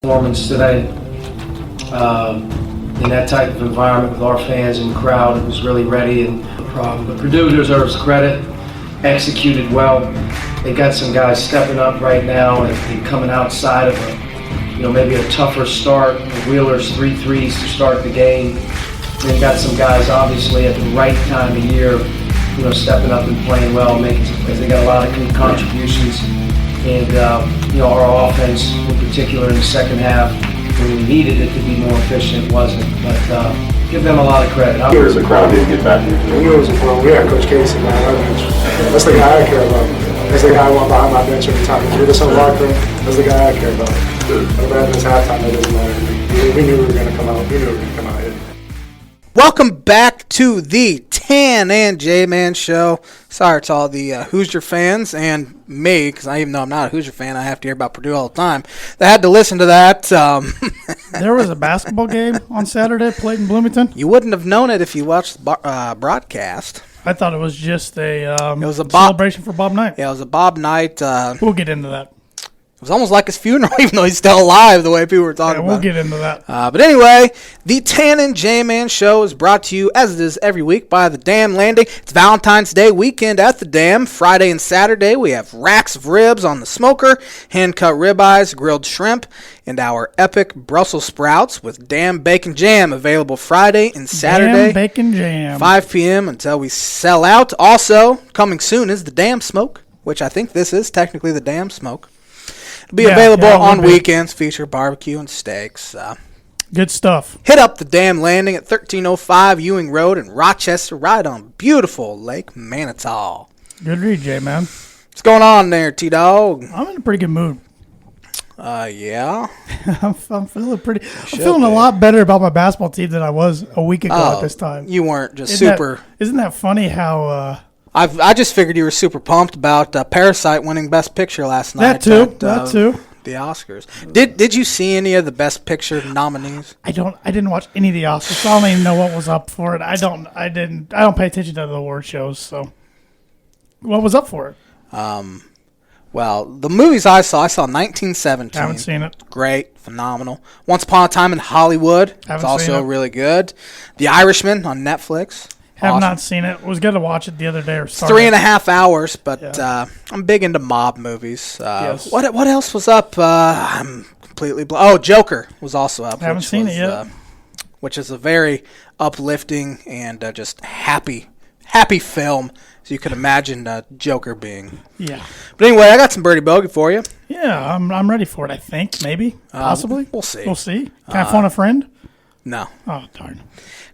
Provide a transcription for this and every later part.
Performance today. In that type of environment with our fans and crowd, it was really ready and the Purdue deserves credit, executed well. They got some guys stepping up right now and coming outside of maybe a tougher start. Wheeler's 3 threes to start the game. They got some guys obviously at the right time of year, stepping up and playing well, making some plays. They got a lot of good contributions, and our offense in particular in the second half, when we needed it to be more efficient, wasn't. But give them a lot of credit. The crowd didn't get back here. I knew it was important. We had Coach Casey, man. That's the guy I care about. That's the guy I want behind my bench every time. If you're the locker room, that's the guy I care about. Whatever happens halftime, it doesn't matter to me. We knew we were going to come out. We knew we were going to come out here. Welcome back to the Tan and J-Man Show. Sorry to all the Hoosier fans and me, because even though I'm not a Hoosier fan, I have to hear about Purdue all the time. They had to listen to that. There was a basketball game on Saturday played in Bloomington. You wouldn't have known it if you watched the broadcast. I thought it was just a celebration for Bob Knight. Yeah, it was a Bob Knight. We'll get into that. It was almost like his funeral, even though he's still alive, the way people were talking about it. We'll get into that. But anyway, the Tan and J-Man Show is brought to you, as it is every week, by the Dam Landing. It's Valentine's Day weekend at the Dam. Friday and Saturday, we have racks of ribs on the smoker, hand-cut ribeyes, grilled shrimp, and our epic Brussels sprouts with Dam Bacon Jam available Friday and Saturday. Dam Bacon Jam. 5 p.m. until we sell out. Also, coming soon is the Dam Smoke, which I think this is technically the Dam Smoke. It'll be available on weekends, feature barbecue and steaks. Good stuff. Hit up the Dam Landing at 1305 Ewing Road in Rochester, right on beautiful Lake Manitou. Good read, J-Man. What's going on there, T-Dog? I'm in a pretty good mood. Yeah? I'm feeling pretty. I'm feeling a lot better about my basketball team than I was a week ago at this time. You weren't just Isn't that funny how... I just figured you were super pumped about Parasite winning Best Picture last night. That too. The Oscars. Did you see any of the Best Picture nominees? I didn't watch any of the Oscars, so I don't even know what was up for it. I don't pay attention to the award shows, so what was up for it? Well, the movies I saw 1917. Haven't seen it. Great, phenomenal. Once Upon a Time in Hollywood. It's also really good. The Irishman on Netflix. Have not seen it. Was going to watch it the other day. It's 3.5 hours, but I'm big into mob movies. Yes. What else was up? I'm completely Joker was also up. Haven't seen it yet. Which is a very uplifting and just happy film, as you could imagine Joker being. Yeah. But anyway, I got some Birdie Bogey for you. Yeah, I'm ready for it, I think. Maybe. Possibly. We'll see. We'll see. Can I phone a friend? No. Oh, darn.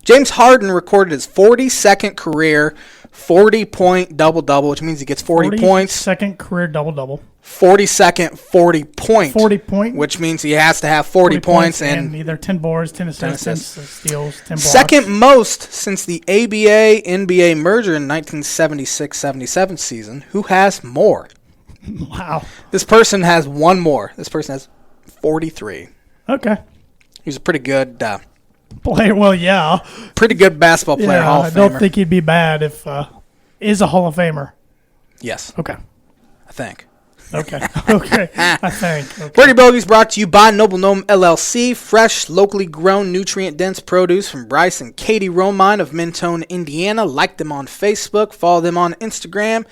James Harden recorded his 42nd career 40-point double-double, which means he gets 40 points. 42nd career double-double. 42nd 40-point. 40-point. Which means he has to have 40 points and either 10 boards, 10 assists, 10 steals, 10 blocks. Second most since the ABA-NBA merger in 1976-77 season. Who has more? Wow. This person has one more. This person has 43. Okay. He's a pretty good player. Well, yeah. Pretty good basketball player, Hall of Famer. I don't think he'd be bad if is a Hall of Famer. Yes. Okay. I think. Okay. I think. Okay. Birdie Bogey's brought to you by Noble Gnome LLC. Fresh, locally grown, nutrient-dense produce from Bryce and Katie Romine of Mentone, Indiana. Like them on Facebook. Follow them on Instagram.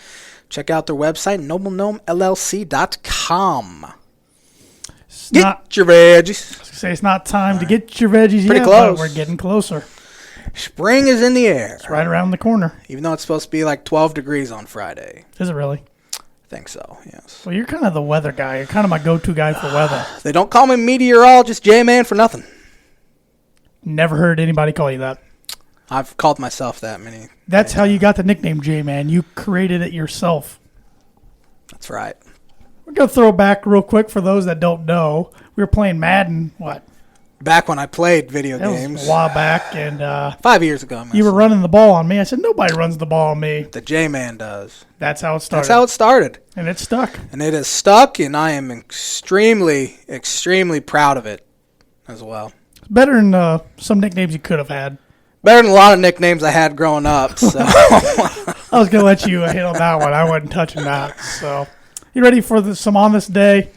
Check out their website, noblegnomellc.com. Get your veggies. I was gonna say it's not time to get your veggies Pretty yet, close. but we're getting closer. Spring is in the air. It's right around the corner. Even though it's supposed to be like 12 degrees on Friday. Is it really? I think so, yes. Well, you're kind of the weather guy. You're kind of my go-to guy for weather. They don't call me meteorologist J-Man for nothing. Never heard anybody call you that. I've called myself that many. That's how you got the nickname J-Man. You created it yourself. That's right. We're going to throw back real quick for those that don't know. We were playing Madden, what? Back when I played video games. Was a while back. And 5 years ago. You were running the ball on me. I said, nobody runs the ball on me. The J-Man does. That's how it started. That's how it started. And it stuck. And it has stuck, and I am extremely, extremely proud of it as well. It's better than some nicknames you could have had. Better than a lot of nicknames I had growing up. So I was going to let you hit on that one. I wasn't touching that. So, you ready for some on this day?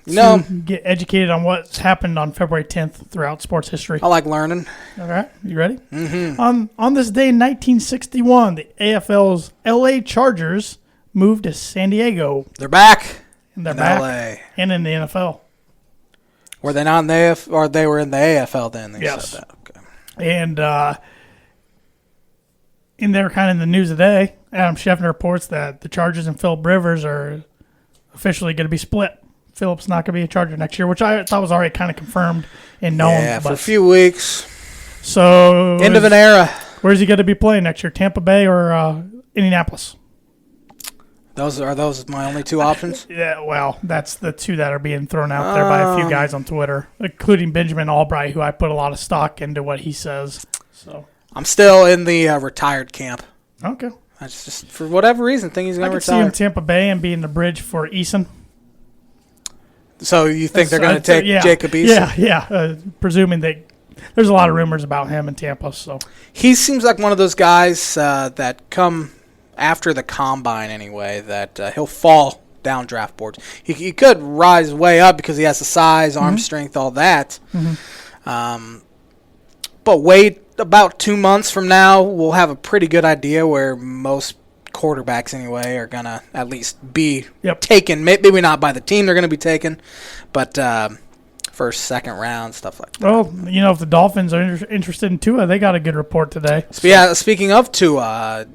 No. Get educated on what's happened on February 10th throughout sports history. I like learning. All right, you ready? Mm-hmm. On this day in 1961, the AFL's LA Chargers moved to San Diego. They're back. And they're in back LA. And in the NFL. Were they not in the AFL, or they were in the AFL then? They Yes. said that. Okay. And they were kind of in the news today. Adam Schefter reports that the Chargers and Phillip Rivers are officially going to be split. Phillip's not going to be a Charger next year, which I thought was already kind of confirmed and known. Yeah, for a few weeks. So End of an era. Where's he going to be playing next year? Tampa Bay or Indianapolis? Are those my only two options? Yeah, well, that's the two that are being thrown out there by a few guys on Twitter, including Benjamin Albright, who I put a lot of stock into what he says. So I'm still in the retired camp. Okay. I just, for whatever reason, think he's going to retire. I could see him Tampa Bay and being the bridge for Eason. So you think they're going to take Jacob Eason? Yeah. Presuming there's a lot of rumors about him in Tampa. So he seems like one of those guys that come after the combine anyway, that he'll fall down draft boards. He could rise way up because he has the size, arm strength, all that. Mm-hmm. But wait about 2 months from now, we'll have a pretty good idea where most quarterbacks anyway are going to at least be taken. Maybe not by the team they're going to be taken, but first, second round, stuff like that. Well, if the Dolphins are interested in Tua, they got a good report today. So. Yeah, speaking of Tua,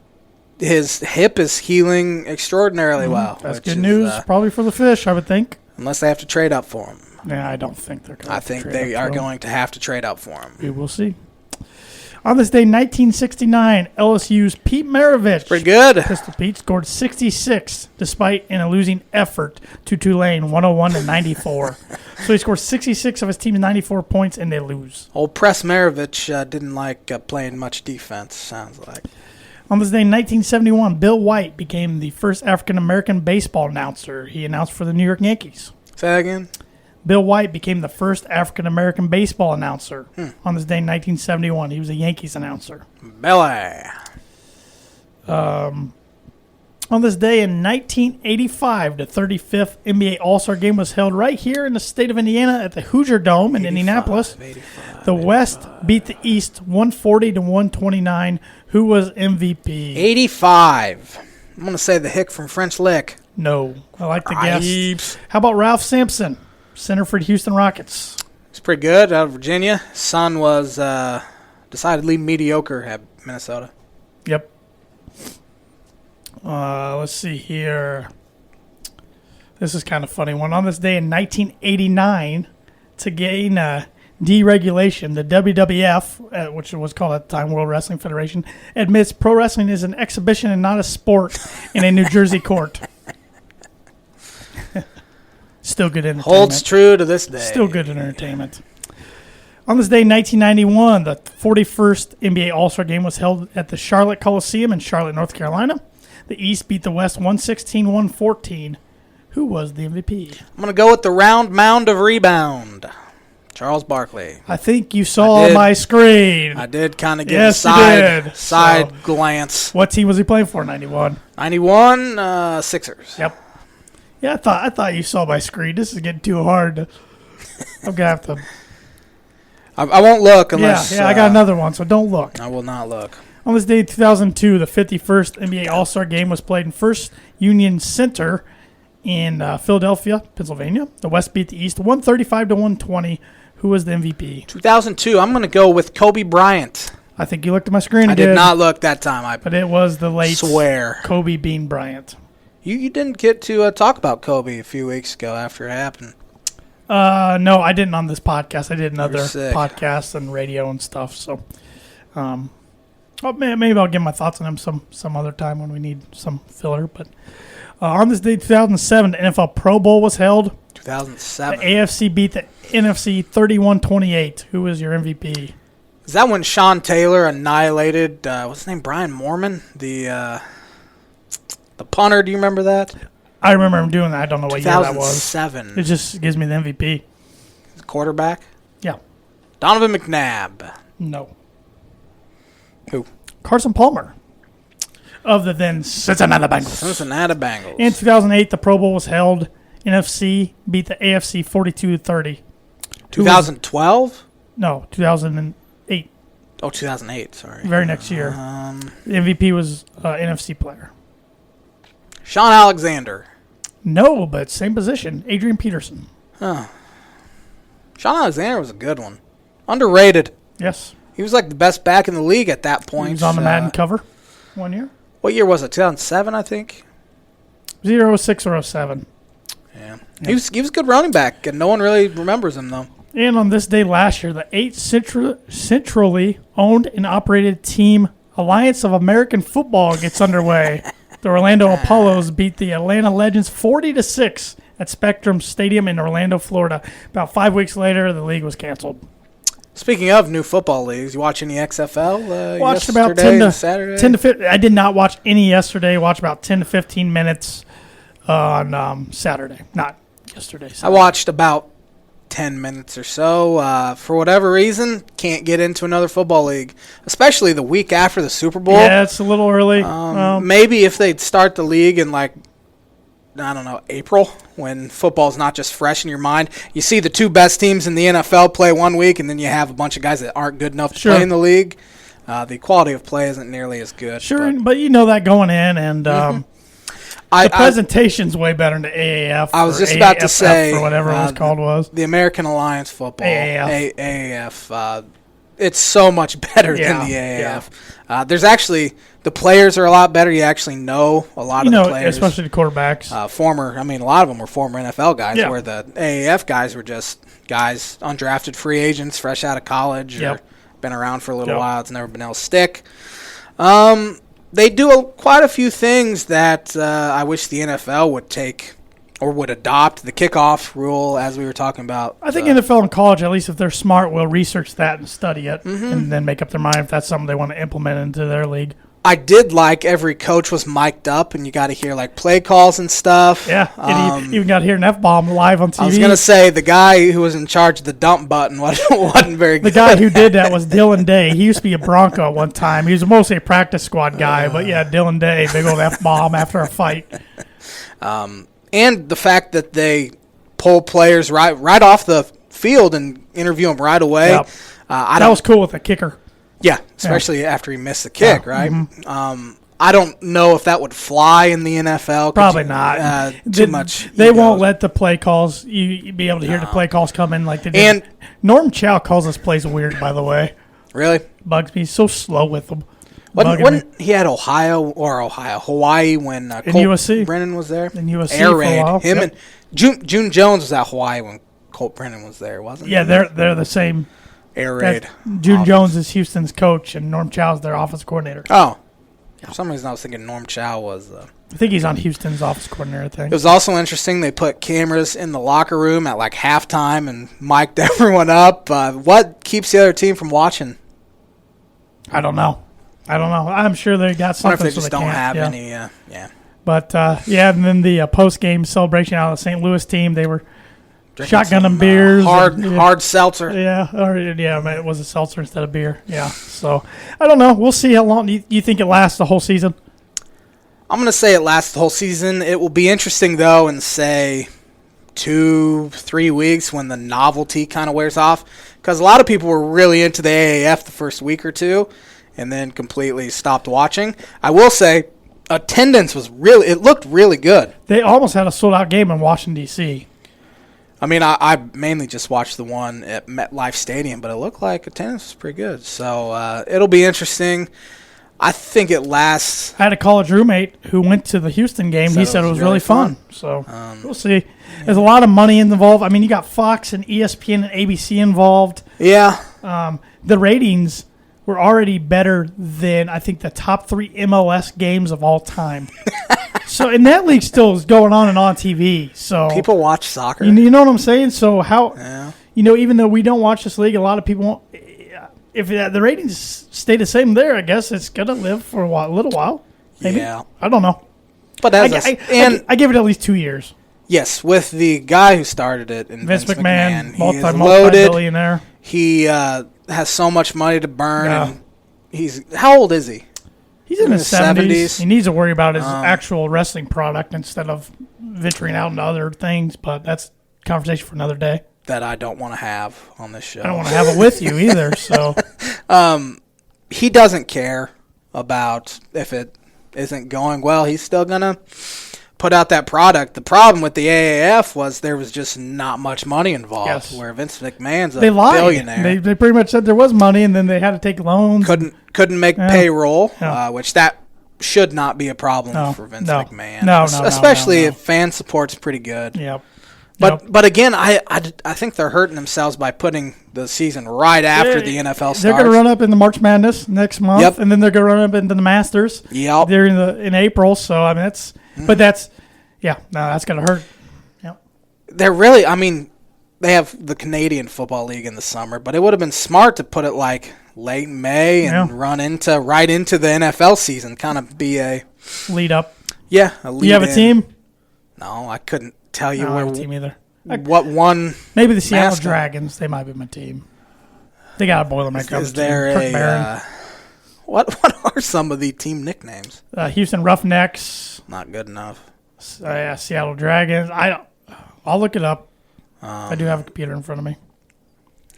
his hip is healing extraordinarily well. That's good news, probably for the Fish, I would think. Unless they have to trade up for him. Yeah, I don't think they're going to. I think they are going to have to trade up for him. We will see. On this day, 1969, LSU's Pete Maravich. Pretty good. Pistol Pete scored 66 despite in a losing effort to Tulane, 101-94. So he scored 66 of his team's 94 points, and they lose. Old Press Maravich didn't like playing much defense, sounds like. On this day in 1971, Bill White became the first African-American baseball announcer. He announced for the New York Yankees. Say that again? Bill White became the first African-American baseball announcer on this day in 1971. He was a Yankees announcer. Billy. On this day in 1985, the 35th NBA All-Star Game was held right here in the state of Indiana at the Hoosier Dome in Indianapolis. The West beat the East 140-129. Who was MVP? 85. I'm going to say the hick from French Lick. No. I like the guess. How about Ralph Sampson, center for the Houston Rockets? He's pretty good out of Virginia. His son was decidedly mediocre at Minnesota. Yep. Let's see here. This is kind of funny one. On this day in 1989, to gain deregulation, the WWF, which was called at the time World Wrestling Federation, admits pro wrestling is an exhibition and not a sport in a New Jersey court. Still good entertainment. Holds true to this day. Still good entertainment. On this day, 1991, the 41st NBA All-Star Game was held at the Charlotte Coliseum in Charlotte, North Carolina. The East beat the West 116-114. Who was the MVP? I'm going to go with the round mound of rebound. Charles Barkley. I think you saw my screen. I did kind of get a side glance. What team was he playing for, 91? 91, Sixers. Yep. Yeah, I thought you saw my screen. This is getting too hard. I'm going to have to... I won't look unless... Yeah, I got another one, so don't look. I will not look. On this day, 2002, the 51st NBA All-Star Game was played in First Union Center in Philadelphia, Pennsylvania. The West beat the East 135-120. Who was the MVP? 2002, I'm going to go with Kobe Bryant. I think you looked at my screen. I did not look that time. But it was the late swear Kobe Bean Bryant. You didn't get to talk about Kobe a few weeks ago after it happened. No, I didn't on this podcast. I did another podcast and radio and stuff. So, maybe I'll give my thoughts on him some other time when we need some filler. But on this day, 2007, the NFL Pro Bowl was held. 2007. The AFC beat the NFC 31-28. Who was your MVP? Is that when Sean Taylor annihilated, what's his name, Brian Moorman? The punter, do you remember that? I remember him doing that. I don't know what year that was. 2007. It just gives me the MVP. Quarterback? Yeah. Donovan McNabb. No. Who? Carson Palmer of the then Cincinnati Bengals. Cincinnati Bengals. In 2008, the Pro Bowl was held NFC beat the AFC 42-30. 2012? No, 2008. Oh, 2008, sorry. Very next year. The MVP was NFC player. Sean Alexander. No, but same position. Adrian Peterson. Huh. Sean Alexander was a good one. Underrated. Yes. He was like the best back in the league at that point. He was on the Madden cover 1 year. What year was it? 2007, I think? 06 or 07. Yeah. He was a good running back, and no one really remembers him, though. And on this day last year, the 8 centrally owned and operated team Alliance of American Football gets underway. The Orlando Apollos beat the Atlanta Legends 40-6 at Spectrum Stadium in Orlando, Florida. About 5 weeks later, the league was canceled. Speaking of new football leagues, you watch any XFL? Watched yesterday, about 10 to Saturday? 10 to 15. I did not watch any yesterday. Watched about 10 to 15 minutes on Saturday, not yesterday. I watched about 10 minutes or so. For whatever reason, can't get into another football league, especially the week after the Super Bowl. Yeah, it's a little early. Maybe if they'd start the league in April, when football's not just fresh in your mind. You see the two best teams in the NFL play 1 week, and then you have a bunch of guys that aren't good enough to play in the league. The quality of play isn't nearly as good. Sure, but you know that going in, and the presentation's way better than the AAF. I was just about to say, or whatever it was called. The American Alliance Football, AAF. It's so much better than the AAF. There's actually, the players are a lot better. You actually know a lot of the players. Especially the quarterbacks. A lot of them were former NFL guys, where the AAF guys were just guys, undrafted free agents, fresh out of college, or been around for a little while. It's never been able to stick. They do quite a few things that I wish the NFL would take or would adopt. The kickoff rule, as we were talking about. I think NFL and college, at least if they're smart, will research that and study it and then make up their mind if that's something they want to implement into their league. I did like every coach was mic'd up, and you got to hear like play calls and stuff. Yeah, and you even got to hear an F-bomb live on TV. I was going to say, the guy who was in charge of the dump button wasn't very good. The guy who did that was Dylan Day. He used to be a Bronco at one time. He was mostly a practice squad guy, but yeah, Dylan Day, big old F-bomb after a fight. And the fact that they pull players right off the field and interview them right away. Yep. That was cool with the kicker. Yeah, especially after he missed the kick, right? I don't know if that would fly in the NFL. Probably not. Too much. They won't let the play calls, you be able to hear the play calls come in like they did. And Norm Chow calls his plays weird, by the way. Really? Bugs me. He's so slow with them. He had Hawaii when Colt USC. Brennan was there. In USC Air for raid. a while. Him and June Jones was at Hawaii when Colt Brennan was there, wasn't he? Yeah, they're the same. Air raid. June Jones is Houston's coach, and Norm Chow's their offense coordinator. Oh. For some reason, I was thinking Norm Chow was... I think he's on Houston's office coordinator thing. It was also interesting. They put cameras in the locker room at like halftime and mic'd everyone up. What keeps the other team from watching? I don't know. I'm sure they got something. I wonder if they just don't have any. But and then the post-game celebration out of the St. Louis team, they were drinking shotgunning beers. Hard seltzer. It was a seltzer instead of beer. Yeah. So I don't know. We'll see how long. You think it lasts the whole season? I'm going to say it lasts the whole season. It will be interesting, though, in, say, 2-3 weeks when the novelty kind of wears off. Because a lot of people were really into the AAF the first week or two and then completely stopped watching. I will say attendance it looked really good. They almost had a sold-out game in Washington, D.C. I mean, I mainly just watched the one at MetLife Stadium, but it looked like attendance was pretty good. So it'll be interesting. I think it lasts. I had a college roommate who went to the Houston game. He said it was really fun. So we'll see. There's a lot of money involved. I mean, you got Fox and ESPN and ABC involved. Yeah. The ratings were already better than, I think, the top 3 MLS games of all time. So, and that league still is going on and on TV. So people watch soccer. You know what I'm saying? So even though we don't watch this league, a lot of people won't. If the ratings stay the same there, I guess it's going to live for a little while. Maybe. Yeah. I don't know. But I give it at least 2 years. Yes, with the guy who started it, Vince McMahon. Multi-billionaire. He has so much money to burn. Yeah. How old is he? He's in his 70s. He needs to worry about his actual wrestling product instead of venturing out into other things, but that's a conversation for another day. That I don't want to have on this show. I don't want to have it with you either. So he doesn't care about if it isn't going well. He's still going to put out that product. The problem with the AAF was there was just not much money involved, Yes. where Vince McMahon's a they lied. billionaire. They pretty much said there was money, and then they had to take loans. Couldn't make payroll, Yeah. which that should not be a problem No. for Vince No. McMahon. No, especially no. if fan support's pretty good. Yep. But again, I think they're hurting themselves by putting the season right after the NFL starts. They're going to run up into March Madness next month, Yep. and then they're going to run up into the Masters. Yep. In April. So I mean, that's that's going to hurt. Yep. They're really, I mean, they have the Canadian Football League in the summer, but it would have been smart to put it like late May and run right into the NFL season, kind of be a Lead up. a lead. You have a team? No, I couldn't tell you I don't where have a team either. what one. Maybe the Seattle mascot. Dragons. They might be my team. They got a Boilermaker. Is there Kirk Barron. what are some of the team nicknames? Houston Roughnecks. Not good enough. Seattle Dragons. I'll look it up. I do have a computer in front of me.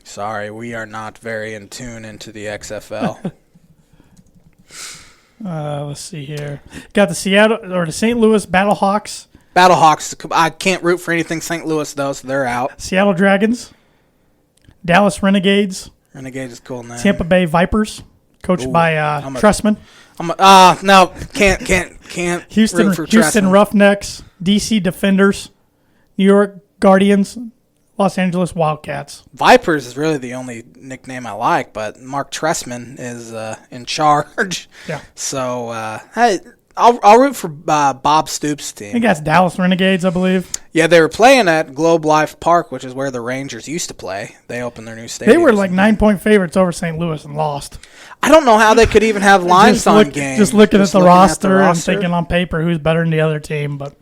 Sorry, we are not very in tune into the XFL. Let's see here. Got the St. Louis Battlehawks. Battlehawks. I can't root for anything St. Louis though, so they're out. Seattle Dragons. Dallas Renegades. Renegade is a cool name. Tampa Bay Vipers, coached by Tressman. No, can't Houston root for Tressman. Roughnecks. DC Defenders. New York Guardians. Los Angeles Wildcats. Vipers is really the only nickname I like, but Mark Tressman is in charge. Yeah. So, hey, I'll root for Bob Stoops' I think team. that's Dallas Renegades, I believe. Yeah, they were playing at Globe Life Park, which is where the Rangers used to play. They opened their new stadium. They were like 9-point favorites over St. Louis and lost. I don't know how they could even have lines on games. Just looking at the roster and thinking on paper who's better than the other team. But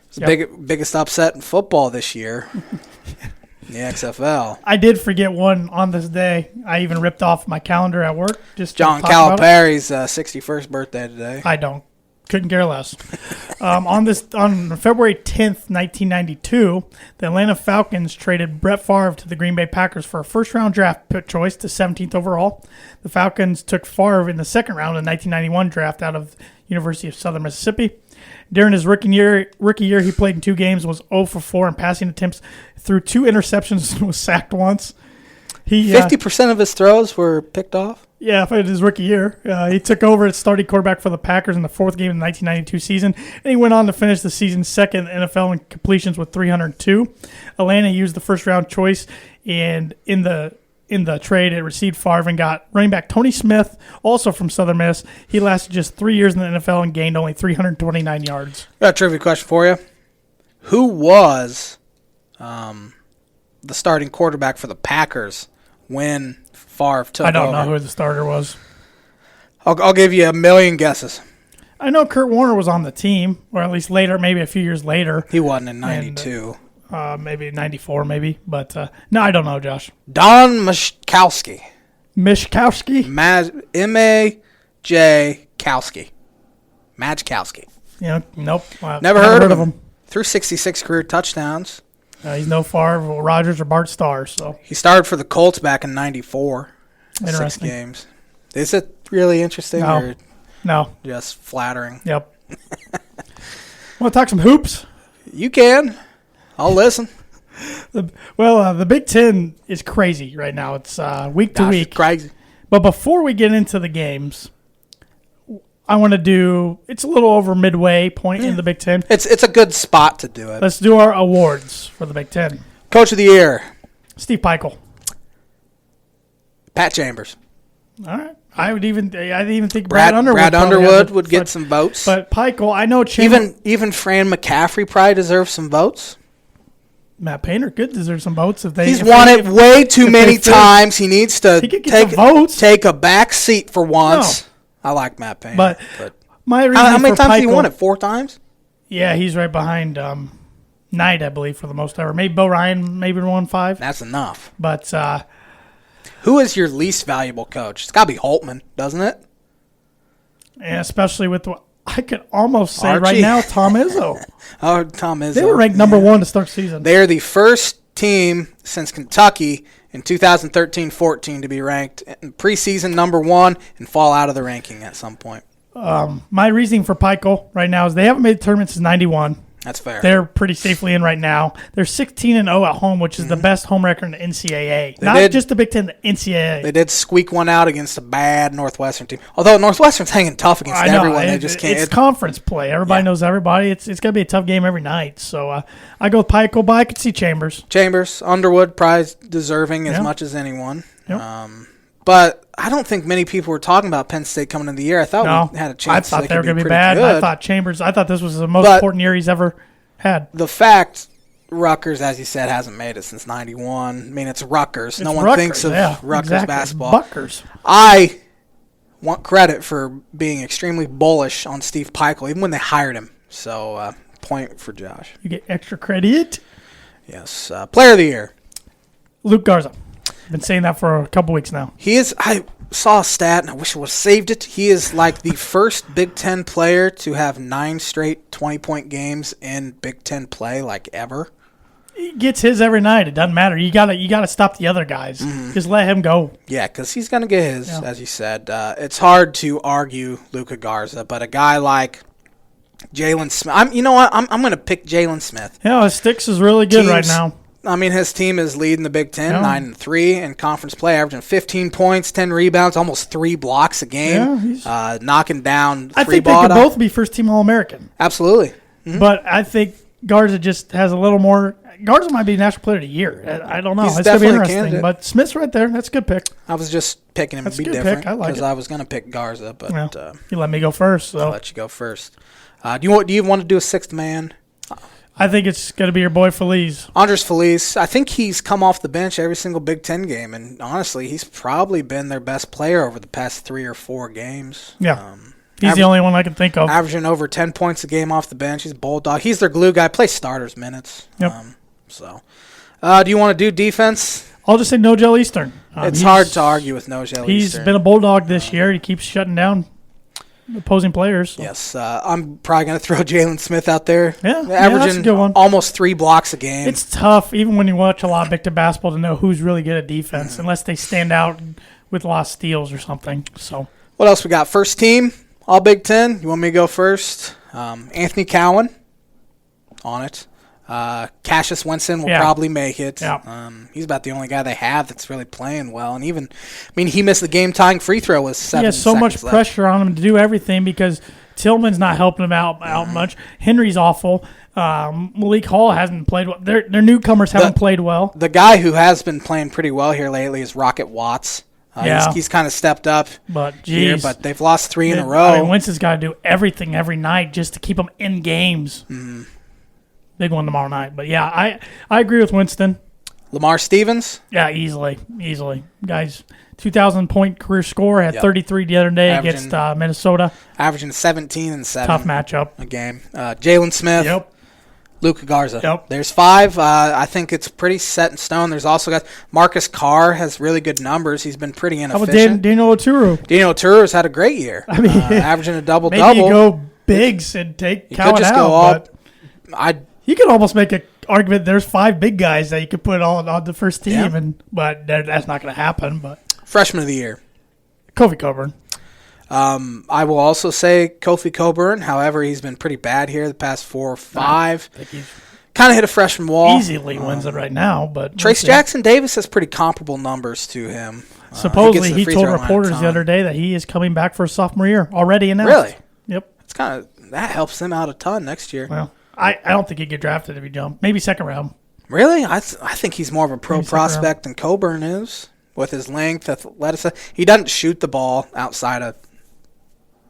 it's the biggest upset in football this year. The XFL. I did forget one on this day. I even ripped off my calendar at work. Just John Calipari's 61st birthday today. I don't. Couldn't care less. On February 10th, 1992, the Atlanta Falcons traded Brett Favre to the Green Bay Packers for a first-round draft pick choice to 17th overall. The Falcons took Favre in the second round of the 1991 draft out of University of Southern Mississippi. During his rookie year, he played in 2 games, was 0 for 4 in passing attempts, threw 2 interceptions, and was sacked once. 50% of his throws were picked off? Yeah, for his rookie year. He took over as starting quarterback for the Packers in the 4th game of the 1992 season, and he went on to finish the season's second NFL in completions with 302. Atlanta used the first-round choice, and in the trade, it received Favre and got running back Tony Smith, also from Southern Miss. He lasted just 3 years in the NFL and gained only 329 yards. Got a trivia question for you. Who was the starting quarterback for the Packers when Favre took over? I don't know who the starter was. I'll give you a million guesses. I know Kurt Warner was on the team, or at least later, maybe a few years later. He wasn't in 92. Maybe 94, maybe. But, no, I don't know, Josh. Don Majkowski. Mishkowski? M-A-J Kowski. Majkowski. Yeah, nope. Never heard of him. Threw 66 career touchdowns. He's no Favre, Rodgers, or Bart Starr. So he started for the Colts back in 94. Interesting. 6 games. Is it really interesting or no? Just flattering? Yep. Want to talk some hoops? You can. I'll listen. The Big Ten is crazy right now. It's week to week. It's crazy. But before we get into the games, I want to do. It's a little over midway point in the Big Ten. It's a good spot to do it. Let's do our awards for the Big Ten. Coach of the Year, Steve Peichel. Pat Chambers. All right. I didn't even think Brad Underwood. Brad Underwood would get some votes. But Peichel, I know Chambers. Even Fran McCaffrey probably deserves some votes. Matt Painter could deserve some votes if they. He's won it way too many times. He needs to take a back seat for once. No. I like Matt Painter. But my reason how many times Peichel, has he won it? 4 times? Yeah, he's right behind Knight, I believe, for the most ever. Maybe Bo Ryan, maybe won 5. That's enough. But who is your least valuable coach? It's got to be Holtman, doesn't it? Yeah, especially with I could almost say Archie. right now Tom Izzo. Oh, Tom Izzo. They were ranked number 1 to start the season. They are the first team since Kentucky in 2013-14 to be ranked in preseason number 1 and fall out of the ranking at some point. My reasoning for Pikel right now is they haven't made the tournament since 91. That's fair. They're pretty safely in right now. They're 16-0 at home, which is the best home record in the NCAA. Not just the Big Ten, the NCAA. They did squeak one out against a bad Northwestern team. Although Northwestern's hanging tough against everyone. They just can't. It's conference play. Everybody knows everybody. It's going to be a tough game every night. So I go with Pikel, but I could see Chambers. Underwood, probably deserving as much as anyone. Yep. But I don't think many people were talking about Penn State coming into the year. I thought we had a chance. I thought they were going to be bad. Good. I thought Chambers. I thought this was the most important year he's ever had. The fact Rutgers, as you said, hasn't made it since '91. I mean, it's Rutgers. No one thinks of Rutgers basketball. Buckers. I want credit for being extremely bullish on Steve Pikel, even when they hired him. So, point for Josh. You get extra credit. Yes. Player of the year. Luke Garza. Been saying that for a couple weeks now. He is. I saw a stat, and I wish I would have saved it. He is like the first Big Ten player to have 9 straight 20-point games in Big Ten play, like ever. He gets his every night. It doesn't matter. You gotta stop the other guys. Just let him go. Yeah, because he's gonna get his, as you said. It's hard to argue Luka Garza, but a guy like Jalen Smith. You know what? I'm gonna pick Jalen Smith. Yeah, his sticks is really good right now. I mean, his team is leading the Big Ten, 9-3 in conference play, averaging 15 points, 10 rebounds, almost 3 blocks a game, knocking down 3 I think they could both be first-team All-American. Absolutely. Mm-hmm. But I think Garza just has a little more. Garza might be National Player of the Year. I don't know. He's it's going to be interesting. Candidate. But Smith's right there. That's a good pick. I was just picking him to be good different pick. I like because it. I was going to pick Garza, but you let me go first. So. I'll let you go first. Do you want to do a sixth man? I think it's going to be your boy Feliz. Andres Feliz. I think he's come off the bench every single Big Ten game, and honestly, he's probably been their best player over the past 3 or 4 games. Yeah. He's the only one I can think of. Averaging over 10 points a game off the bench. He's a bulldog. He's their glue guy. Plays starters minutes. Yep. Do you want to do defense? I'll just say Nogel Eastern. It's hard to argue with Nogel Eastern. He's been a bulldog this year. He keeps shutting down opposing players. So. Yes. I'm probably going to throw Jalen Smith out there. Yeah, averaging that's a good one. Almost 3 blocks a game. It's tough, even when you watch a lot of Big Ten basketball, to know who's really good at defense, unless they stand out with a lot of steals or something. So, what else we got? First team, all Big Ten. You want me to go first? Anthony Cowan on it. Cassius Winston will probably make it. Yeah. He's about the only guy they have that's really playing well. And even, he missed the game-tying free throw with 7 seconds he has so much left. pressure on him to do everything because Tillman's not helping him out much. Henry's awful. Malik Hall hasn't played well. Their newcomers haven't played well. The guy who has been playing pretty well here lately is Rocket Watts. He's kind of stepped up here, but they've lost 3 in a row. Winston's got to do everything every night just to keep them in games. Mm-hmm. Big one tomorrow night. But, yeah, I agree with Winston. Lamar Stevens? Yeah, easily. Guys, 2,000-point career score, had 33 the other day against Minnesota. Averaging 17 and 7. Tough matchup. A game. Jalen Smith. Yep. Luka Garza. Yep. There's 5. I think it's pretty set in stone. There's also got Marcus Carr has really good numbers. He's been pretty inefficient. How about Daniel Oturu? Daniel Oturu's had a great year. Averaging a double-double. Maybe you go bigs and take Cowan out. You could almost make an argument there's 5 big guys that you could put on the first team, but that's not going to happen. But Freshman of the year. Kofi Coburn. I will also say Kofi Coburn. However, he's been pretty bad here the past 4 or 5. Kind of hit a freshman wall. Easily wins it right now. But Trace Jackson Davis has pretty comparable numbers to him. Supposedly, he told reporters the other day that he is coming back for his sophomore year. Already announced. Really? Yep. It's that helps him out a ton next year. Well, I don't think he'd get drafted if he jumped. Maybe second round. Really? I think he's more of a pro prospect than Coburn is with his length, athleticism. He doesn't shoot the ball outside of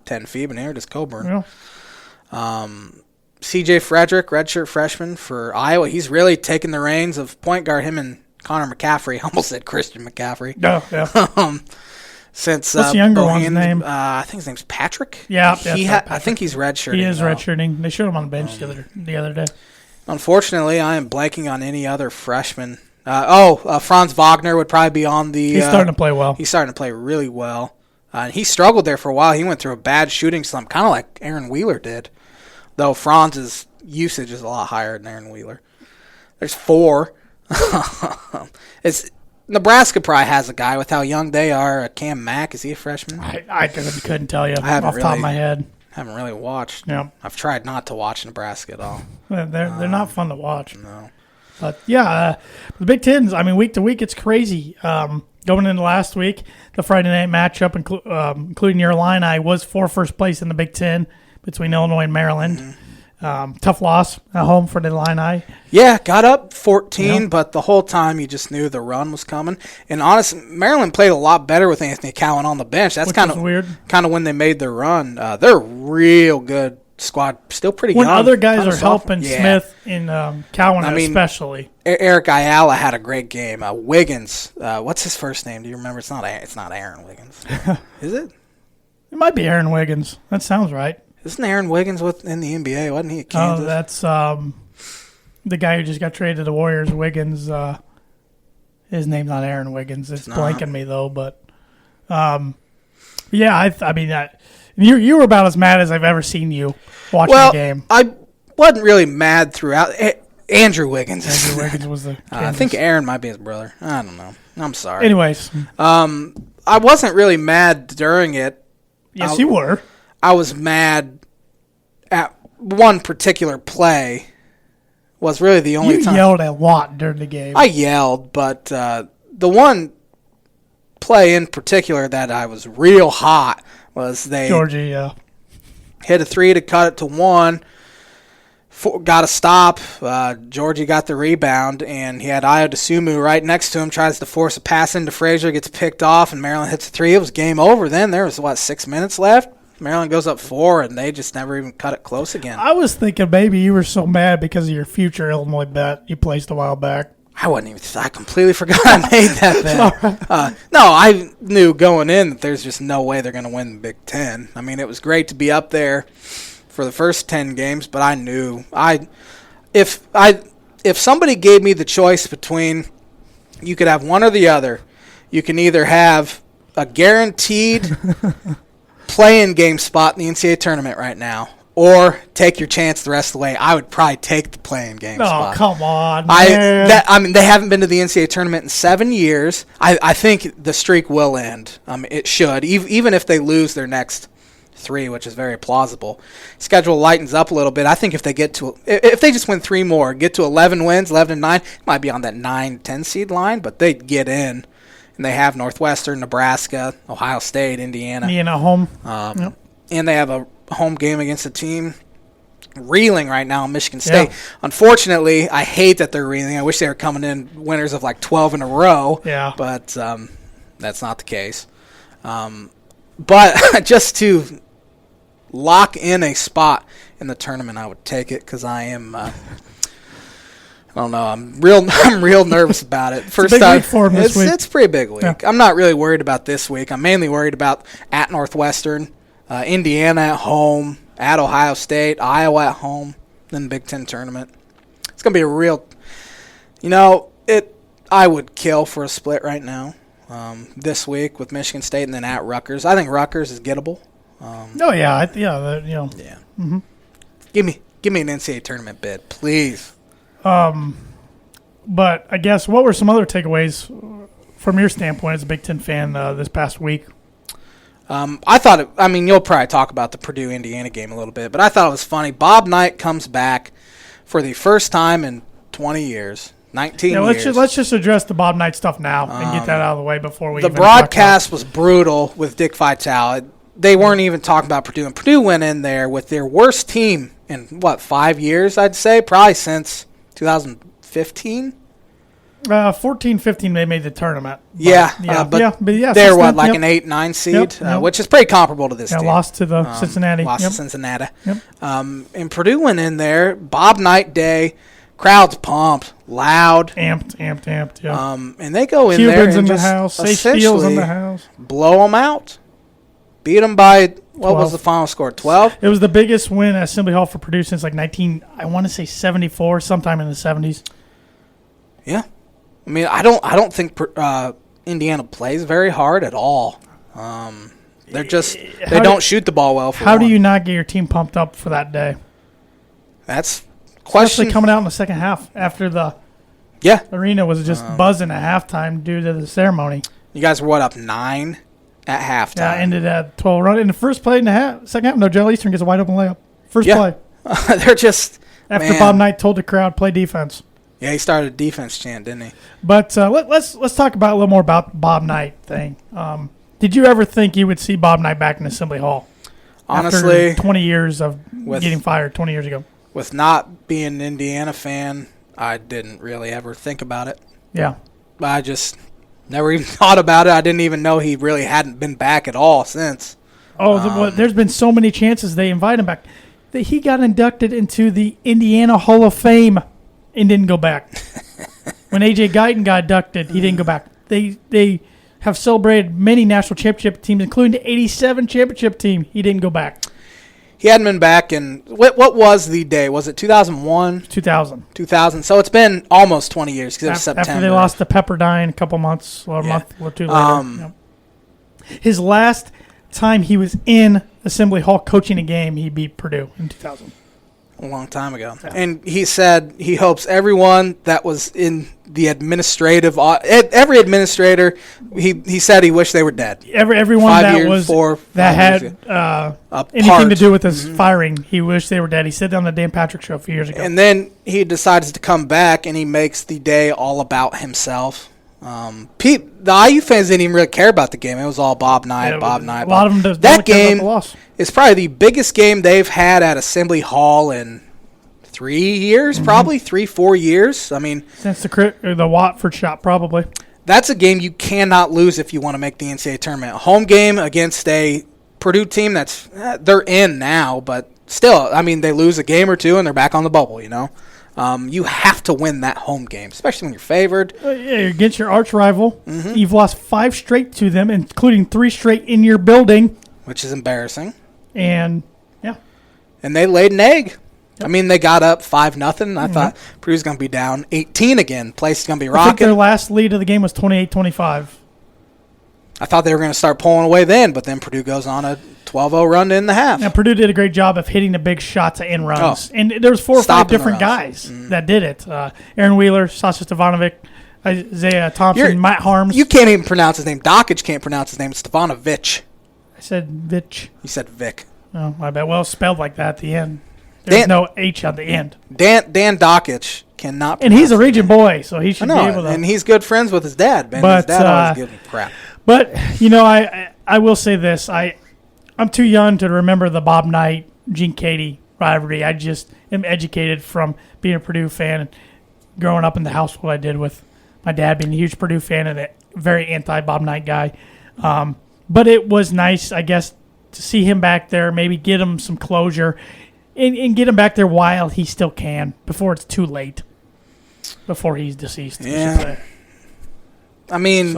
10 feet, but neither does Coburn. Yeah. C.J. Frederick, redshirt freshman for Iowa. He's really taken the reins of point guard. Him and Connor McCaffrey. I almost said Christian McCaffrey. Yeah. Since what's the younger one's name? I think his name's Patrick. Yeah, Patrick. I think he's redshirting. He is redshirting. They showed him on the bench the other day. Unfortunately, I am blanking on any other freshman. Franz Wagner would probably be on the. He's starting to play well. He's starting to play really well. He struggled there for a while. He went through a bad shooting slump, kind of like Aaron Wheeler did, though Franz's usage is a lot higher than Aaron Wheeler. There's 4. Nebraska probably has a guy with how young they are. Cam Mack, is he a freshman? I couldn't tell you I off the top of my head. Haven't really watched. Yep. I've tried not to watch Nebraska at all. They're not fun to watch. No. But, yeah, the Big Ten's, week to week, it's crazy. Going into last week, the Friday night matchup, including your Illini, was for first place in the Big Ten between Illinois and Maryland. Mm-hmm. Tough loss at home for the Illini. Yeah, got up 14, but the whole time you just knew the run was coming. And honestly, Maryland played a lot better with Anthony Cowan on the bench. That's kind of weird. Kind of when they made their run. They're a real good squad, still pretty when young. When other guys are helping Smith and Cowan especially. Eric Ayala had a great game. Wiggins, what's his first name? Do you remember? It's not Aaron Wiggins. Is it? It might be Aaron Wiggins. That sounds right. Isn't Aaron Wiggins in the NBA? Wasn't he at Kansas? Oh, that's the guy who just got traded to the Warriors. Wiggins. His name's not Aaron Wiggins. It's blanking me though. But yeah, you were about as mad as I've ever seen you watching the game. I wasn't really mad throughout. Andrew Wiggins. Andrew Wiggins was the. I think Aaron might be his brother. I don't know. I'm sorry. Anyways, I wasn't really mad during it. Yes, you were. I was mad at one particular play. Was really the only time. You yelled a lot during the game. I yelled, but the one play in particular that I was real hot was Georgie, hit a 3 to cut it to 1. Got a stop. Georgie got the rebound, and he had Ayo DeSumo right next to him. Tries to force a pass into Frazier, gets picked off, and Maryland hits a 3. It was game over then. There was, 6 minutes left? Maryland goes up 4, and they just never even cut it close again. I was thinking maybe you were so mad because of your future Illinois bet you placed a while back. I completely forgot I made that bet. No, I knew going in that there's just no way they're going to win the Big Ten. It was great to be up there for the first 10 games, but I knew if somebody gave me the choice between you could have one or the other, you can either have a guaranteed play-in game spot in the NCAA tournament right now, or take your chance the rest of the way. I would probably take the play-in game spot. Oh, come on, man. They haven't been to the NCAA tournament in 7 years. I think the streak will end. It should, even if they lose their next 3, which is very plausible. Schedule lightens up a little bit. I think if they just win 3 more, get to 11 wins, 11-9, it might be on that 9-10 seed line, but they'd get in. And they have Northwestern, Nebraska, Ohio State, Indiana. Home. Yep. And they have a home game against a team reeling right now in Michigan State. Yeah. Unfortunately, I hate that they're reeling. I wish they were coming in winners of 12 in a row. Yeah. But that's not the case. But just to lock in a spot in the tournament, I would take it because I am. I don't know. I'm real nervous about it. First it's a big week for him this week. It's a pretty big week. Yeah. I'm not really worried about this week. I'm mainly worried about at Northwestern, Indiana at home, at Ohio State, Iowa at home, then the Big Ten tournament. It's going to be a real, I would kill for a split right now this week with Michigan State and then at Rutgers. I think Rutgers is gettable. Yeah. Yeah. Mm-hmm. Give me an NCAA tournament bid, please. But I guess what were some other takeaways from your standpoint as a Big Ten fan this past week? I thought you'll probably talk about the Purdue-Indiana game a little bit, but I thought it was funny. Bob Knight comes back for the first time in 20 years, 19 years. Let's just address the Bob Knight stuff now and get that out of the way before we. The broadcast was brutal with Dick Vitale. They weren't even talking about Purdue, and Purdue went in there with their worst team in 5 years? I'd say probably since 2015. 14-15 they made the tournament. But they're an 8-9 seed, which is pretty comparable to this team. Lost to the Cincinnati. To Cincinnati. Yep. And Purdue went in there, Bob Knight day, crowd's pumped, loud. Amped, yeah. And they go in Cubans there and in just the house, Steele's in the house. Blow them out. Beat them by, what 12. Was the final score, 12? It was the biggest win at Assembly Hall for Purdue since 74, sometime in the 70s. Yeah. I don't think Indiana plays very hard at all. They're just they don't shoot the ball well. How do you not get your team pumped up for that day? That's question. Especially coming out in the second half after the arena was just buzzing at halftime due to the ceremony. You guys were up 9 at halftime. Yeah, ended at 12 run in the first play in the second half. No, Joe Eastern gets a wide open layup. First play. They're just after Bob Knight told the crowd play defense. Yeah, he started a defense chant, didn't he? But let's talk about a little more about Bob Knight thing. Did you ever think you would see Bob Knight back in Assembly Hall? Honestly, after 20 years of getting fired 20 years ago. With not being an Indiana fan, I didn't really ever think about it. Yeah. I just never even thought about it. I didn't even know he really hadn't been back at all since. There's been so many chances they invite him back. That he got inducted into the Indiana Hall of Fame and didn't go back. When A.J. Guyton got inducted, he didn't go back. They have celebrated many national championship teams, including the 87 championship team. He didn't go back. He hadn't been back in, what was the day? Was it 2001? 2000. 2000. So it's been almost 20 years because it was September. After they lost to Pepperdine a couple months, or a month or two later. His last time he was in Assembly Hall coaching a game, he beat Purdue in 2000. A long time ago. Yeah. And he said he hopes everyone that was in the administrative, every administrator, he said he wished they were dead. Everyone that had anything to do with his firing, he wished they were dead. He said that on the Dan Patrick Show a few years ago. And then he decides to come back, and he makes the day all about himself. The IU fans didn't even really care about the game. It was all Bob Knight. A lot of them that game is probably the biggest game they've had at Assembly Hall in 3 years, probably 3-4 years. I mean, since the Watford shot, probably. That's a game you cannot lose if you want to make the NCAA tournament. A home game against a Purdue team that's they're in now, but still, I mean, they lose a game or two and they're back on the bubble. You know. You have to win that home game, especially when you're favored. You're against your arch rival. You've lost 5 straight to them, including 3 straight in your building. Which is embarrassing. And they laid an egg. Yep. I mean, they got up 5-0. I thought Purdue's going to be down 18 again. Place is going to be rocking. I think their last lead of the game was 28-25. I thought they were going to start pulling away then, but then Purdue goes on a 12-0 run in the half. Now, Purdue did a great job of hitting the big shots at end runs. And there was 4 or 5 different guys that did it. Aaron Wheeler, Sasha Stefanovic, Isaiah Thompson, Matt Harms. You can't even pronounce his name. Dockage can't pronounce his name. It's Stefanovic. I said Vich. You said Vic. Oh, my bad. Well, spelled like that at the end. There's no H on the end. Dan Dockage cannot pronounce and he's a region boy, so he should be able to. And he's good friends with his dad. Ben. His dad always gives him crap. But, I will say this. I'm too young to remember the Bob Knight, Gene Katie rivalry. I just am educated from being a Purdue fan and growing up in the household I did with my dad being a huge Purdue fan and a very anti-Bob Knight guy. But it was nice, I guess, to see him back there, maybe get him some closure and get him back there while he still can, before it's too late, before he's deceased. Yeah. I mean,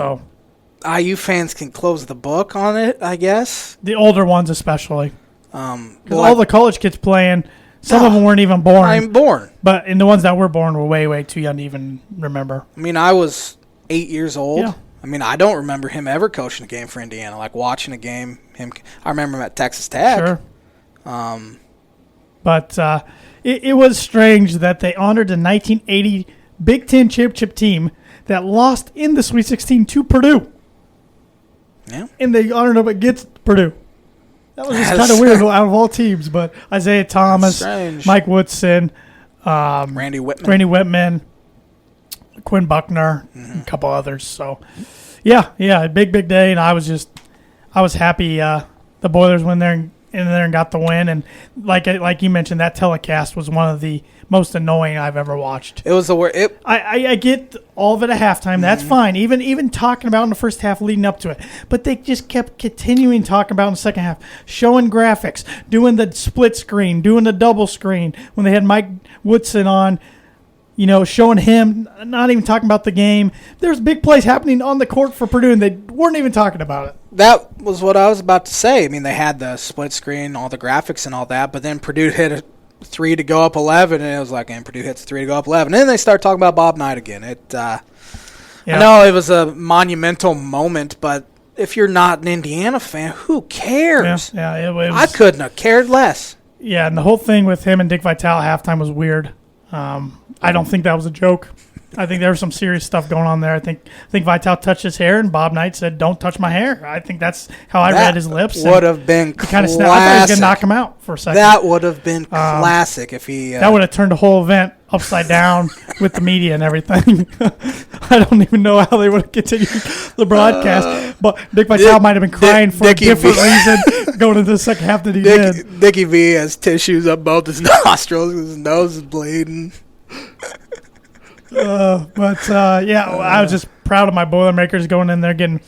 IU fans can close the book on it, I guess. The older ones especially. All the college kids playing, some of them weren't even born. Not even born. And the ones that were born were way, way too young to even remember. I mean, I was 8 years old. Yeah. I mean, I don't remember him ever coaching a game for Indiana, like watching a game. I remember him at Texas Tech. Sure. But it was strange that they honored the 1980 Big Ten championship team that lost in the Sweet 16 to Purdue. Yeah. And they honored them against Purdue. That was just kind of weird out of all teams. But Isaiah Thomas, Mike Woodson, Randy Whitman, Quinn Buckner, and a couple others. So, yeah, big day. And I was happy the Boilers went there and got the win. And like you mentioned, that telecast was one of the most annoying I've ever watched. It was the worst. I get all of it at halftime. That's fine. Even talking about in the first half leading up to it. But they just kept continuing talking about in the second half, showing graphics, doing the split screen, doing the double screen. When they had Mike Woodson on, showing him, not even talking about the game. There's big plays happening on the court for Purdue, and they weren't even talking about it. That was what I was about to say. I mean, they had the split screen, all the graphics and all that, but then Purdue hit a 3 to go up 11, and it was like, and Purdue hits 3 to go up 11. And then they start talking about Bob Knight again. I know it was a monumental moment, but if you're not an Indiana fan, who cares? Yeah, it was. I couldn't have cared less. Yeah, and the whole thing with him and Dick Vitale at halftime was weird. I don't think that was a joke. I think there was some serious stuff going on there. I think Vitale touched his hair, and Bob Knight said, "Don't touch my hair." I think that's how I read his lips. Would have been classic. Kind of snapped. I thought he was gonna knock him out for a second. That would have been classic if he. That would have turned the whole event upside down with the media and everything. I don't even know how they would have continued the broadcast. But Dick Vitale might have been crying for a different reason going into the second half than he did. Dickie V has tissues up both his nostrils. His nose is bleeding. I was just proud of my Boilermakers going in there, getting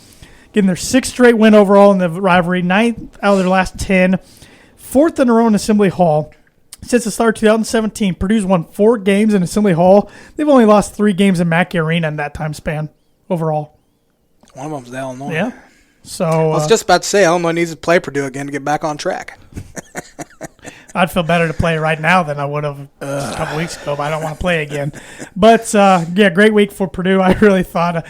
their 6th straight win overall in the rivalry, 9th out of their last 10, 4th in a row in Assembly Hall. Since the start of 2017, Purdue's won 4 games in Assembly Hall. They've only lost 3 games in Mackey Arena in that time span overall. One of them's Illinois. Yeah. So I was just about to say Illinois needs to play Purdue again to get back on track. I'd feel better to play right now than I would have a couple weeks ago, but I don't want to play again. But, great week for Purdue. I really thought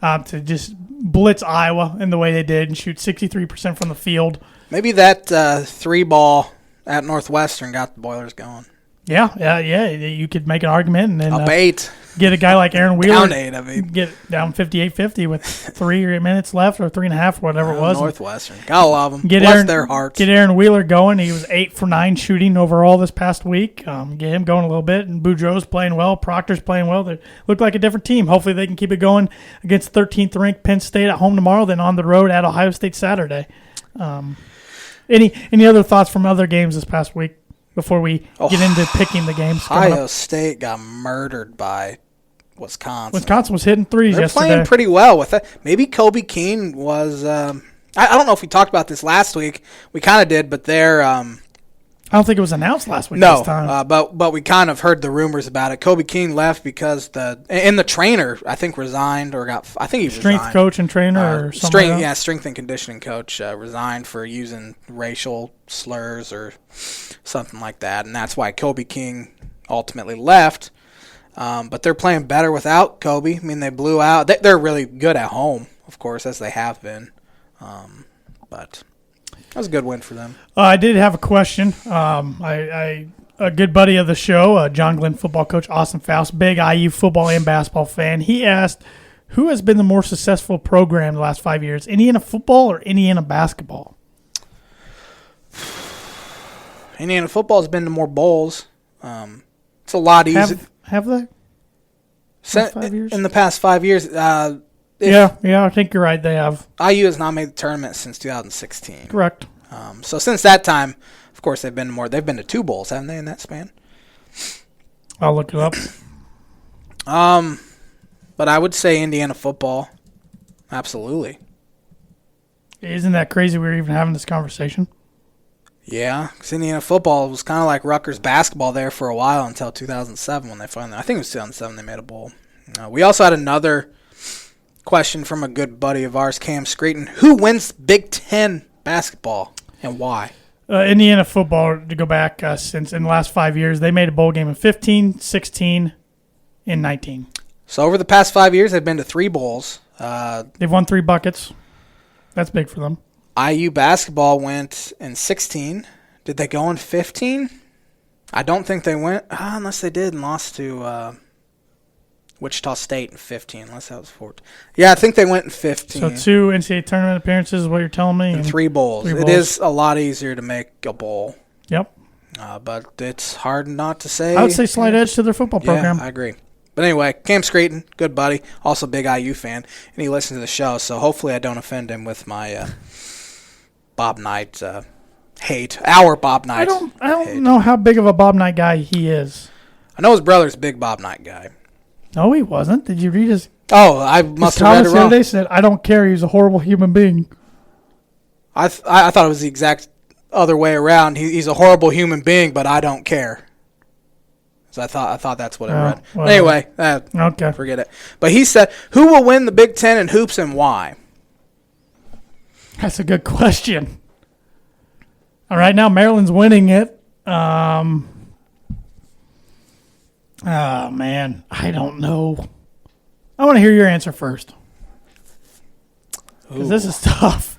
to just blitz Iowa in the way they did and shoot 63% from the field. Maybe that 3-ball at Northwestern got the Boilers going. Yeah. You could make an argument and then Up 8. Get a guy like Aaron Wheeler. Down 8, I mean. Get down 58-50 with 3 minutes left or 3.5, whatever it was. Northwestern. Gotta love them. Bless their hearts. Get Aaron Wheeler going. He was 8 for 9 shooting overall this past week. Get him going a little bit. And Boudreaux's playing well. Proctor's playing well. They look like a different team. Hopefully they can keep it going against 13th ranked Penn State at home tomorrow, then on the road at Ohio State Saturday. Any other thoughts from other games this past week before we get into picking the games? Ohio State got murdered by Wisconsin. Wisconsin was hitting threes yesterday. They're playing pretty well with it. Maybe Kobe Keene was I don't know if we talked about this last week. We kind of did, but they're I don't think it was announced last week. No, but we kind of heard the rumors about it. Kobe Keene left because the trainer I think resigned or I think he strength resigned. Coach and trainer or something. Strength and conditioning coach resigned for using racial slurs or something like that, and that's why Kobe Keene ultimately left. But they're playing better without Kobe. I mean, they blew out. They're really good at home, of course, as they have been. But that was a good win for them. I did have a question. A good buddy of the show, John Glenn football coach Austin Faust, big IU football and basketball fan. He asked, who has been the more successful program the last 5 years, Indiana football or Indiana basketball? Indiana football has been to more bowls. It's a lot easier. Have they? 5 years? In the past 5 years. Yeah, I think you're right. They have. IU has not made the tournament since 2016. Correct. So since that time, of course, they've been to more. They've been to 2 bowls, haven't they, in that span? I'll look it up. But I would say Indiana football. Absolutely. Isn't that crazy we're even having this conversation? Yeah, because Indiana football was kind of like Rutgers basketball there for a while until 2007 when they finally, I think it was 2007 they made a bowl. We also had another question from a good buddy of ours, Cam Screeton. Who wins Big Ten basketball and why? Indiana football, to go back since in the last 5 years, they made a bowl game in 15, 16, and 19. So over the past 5 years, they've been to 3 bowls. They've won 3 buckets. That's big for them. IU basketball went in 16. Did they go in 15? I don't think they went, unless they did and lost to Wichita State in 15, unless that was 14. Yeah, I think they went in 15. So 2 NCAA tournament appearances is what you're telling me? And 3 bowls. It is a lot easier to make a bowl. Yep. But it's hard not to say. I would say slight edge to their football program. Yeah, I agree. But anyway, Cam Screeton, good buddy, also big IU fan, and he listens to the show, so hopefully I don't offend him with my Bob Knight hate. Our Bob Knight. I don't know how big of a Bob Knight guy he is. I know his brother's a big Bob Knight guy. No, he wasn't. Did you read his? Oh, I must have read it wrong. The other day said, "I don't care. He's a horrible human being." I thought it was the exact other way around. He's a horrible human being, but I don't care. So I thought that's what I read. Well, anyway, okay, forget it. But he said, "Who will win the Big Ten in hoops and why?" That's a good question. All right, now Maryland's winning it. Oh man, I don't know. I want to hear your answer first. Because this is tough.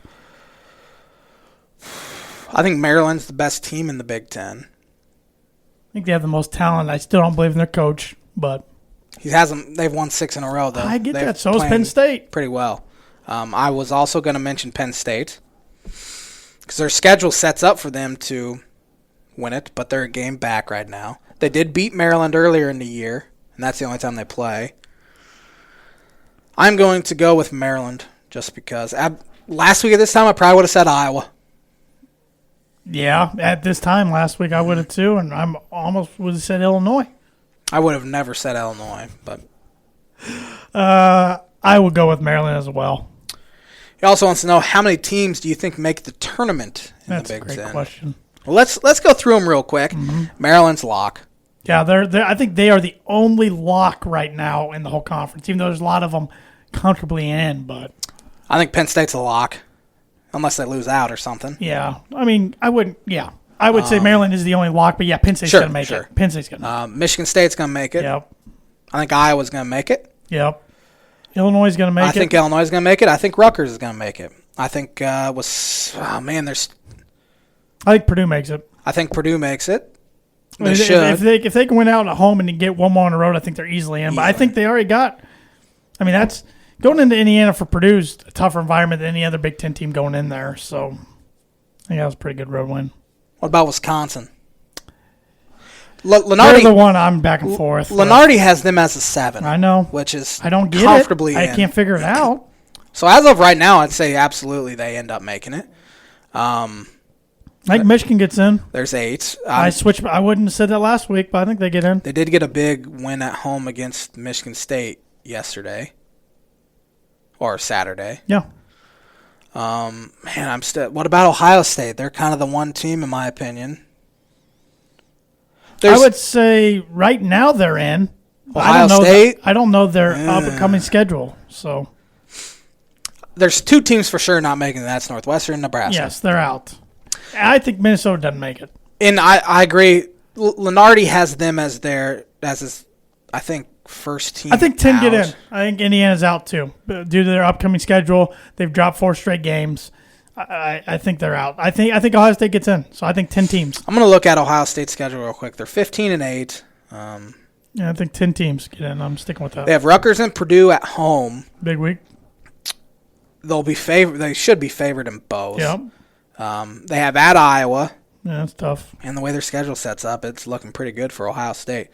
I think Maryland's the best team in the Big Ten. I think they have the most talent. I still don't believe in their coach, but They've won 6 in a row, though. I get They're that. So is playing Penn State. pretty well. I was also going to mention Penn State because their schedule sets up for them to win it, but they're a game back right now. They did beat Maryland earlier in the year, and that's the only time they play. I'm going to go with Maryland just because. Last week at this time, I probably would have said Iowa. Yeah, at this time last week I would have too, and I almost would have said Illinois. I would have never said Illinois, but I would go with Maryland as well. he also wants to know how many teams do you think make the tournament in That's the a Big great Ten? question. Well, let's go through them real quick. Maryland's lock. Yeah, they're. I think they are the only lock right now in the whole conference, even though there's a lot of them comfortably in. But I think Penn State's a lock, unless they lose out or something. yeah, I mean, I wouldn't. Yeah, I would say Maryland is the only lock, but yeah, Penn State's Sure, gonna make sure. it. Penn State's gonna. Michigan State's going to make it. Yep. I think Iowa's going to make it. Yep. Illinois is gonna make it. I think Illinois is going to make it. I think Rutgers is going to make it. I think I think Purdue makes it. I think Purdue makes it. They If should. if they can win out at home and get one more on the road, I think they're easily in. But I think they already got. I mean, that's going into Indiana for Purdue's a tougher environment than any other Big Ten team going in there. So I think that was a pretty good road win. What about Wisconsin? They're Lenardi, the one I'm back and forth. with. Lenardi has them as a 7. I know. Which is I don't get comfortably it. I in. can't figure it out. So as of right now, I'd say absolutely they end up making it. I think Michigan gets in. There's 8. I wouldn't have said that last week, but I think they get in. They did get a big win at home against Michigan State yesterday. Or Saturday. Yeah. What about Ohio State? They're kind of the one team, in my opinion. I would say right now they're in. Ohio State? I don't know their up-and-coming schedule. So There's 2 teams for sure not making it. That's Northwestern and Nebraska. yes, they're out. I think Minnesota doesn't make it. And I agree. Lenardi has them as his, I think, first team. I think 10 out. get in. I think Indiana's out too. But due to their upcoming schedule, they've dropped 4 straight games. I think they're out. I think Ohio State gets in. So I think 10 teams. I'm going to look at Ohio State's schedule real quick. They're 15-8. Yeah, I think 10 teams get in. I'm sticking with that. They have Rutgers and Purdue at home. Big week. They'll be favored. They should be favored in both. Yep. They have at Iowa. Yeah, that's tough. And the way their schedule sets up, it's looking pretty good for Ohio State.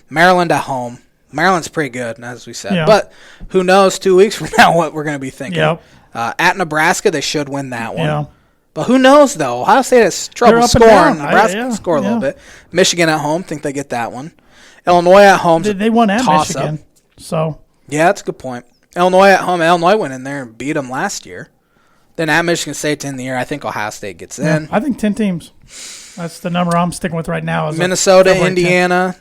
Maryland at home. Maryland's pretty good, as we said. Yeah. But who knows 2 weeks from now what we're going to be thinking. Yep. At Nebraska, they should win that one. Yeah. But who knows, though? Ohio State has trouble They're up and scoring. down. Nebraska can score a little bit. Michigan at home, think they get that one. Illinois at home. They won at toss-up. Michigan. So Yeah, that's a good point. Illinois at home. Illinois went in there and beat them last year. Then at Michigan State to end the year, I think Ohio State gets in. I think 10 teams. That's the number I'm sticking with right now. Is Minnesota, February 10th. Indiana,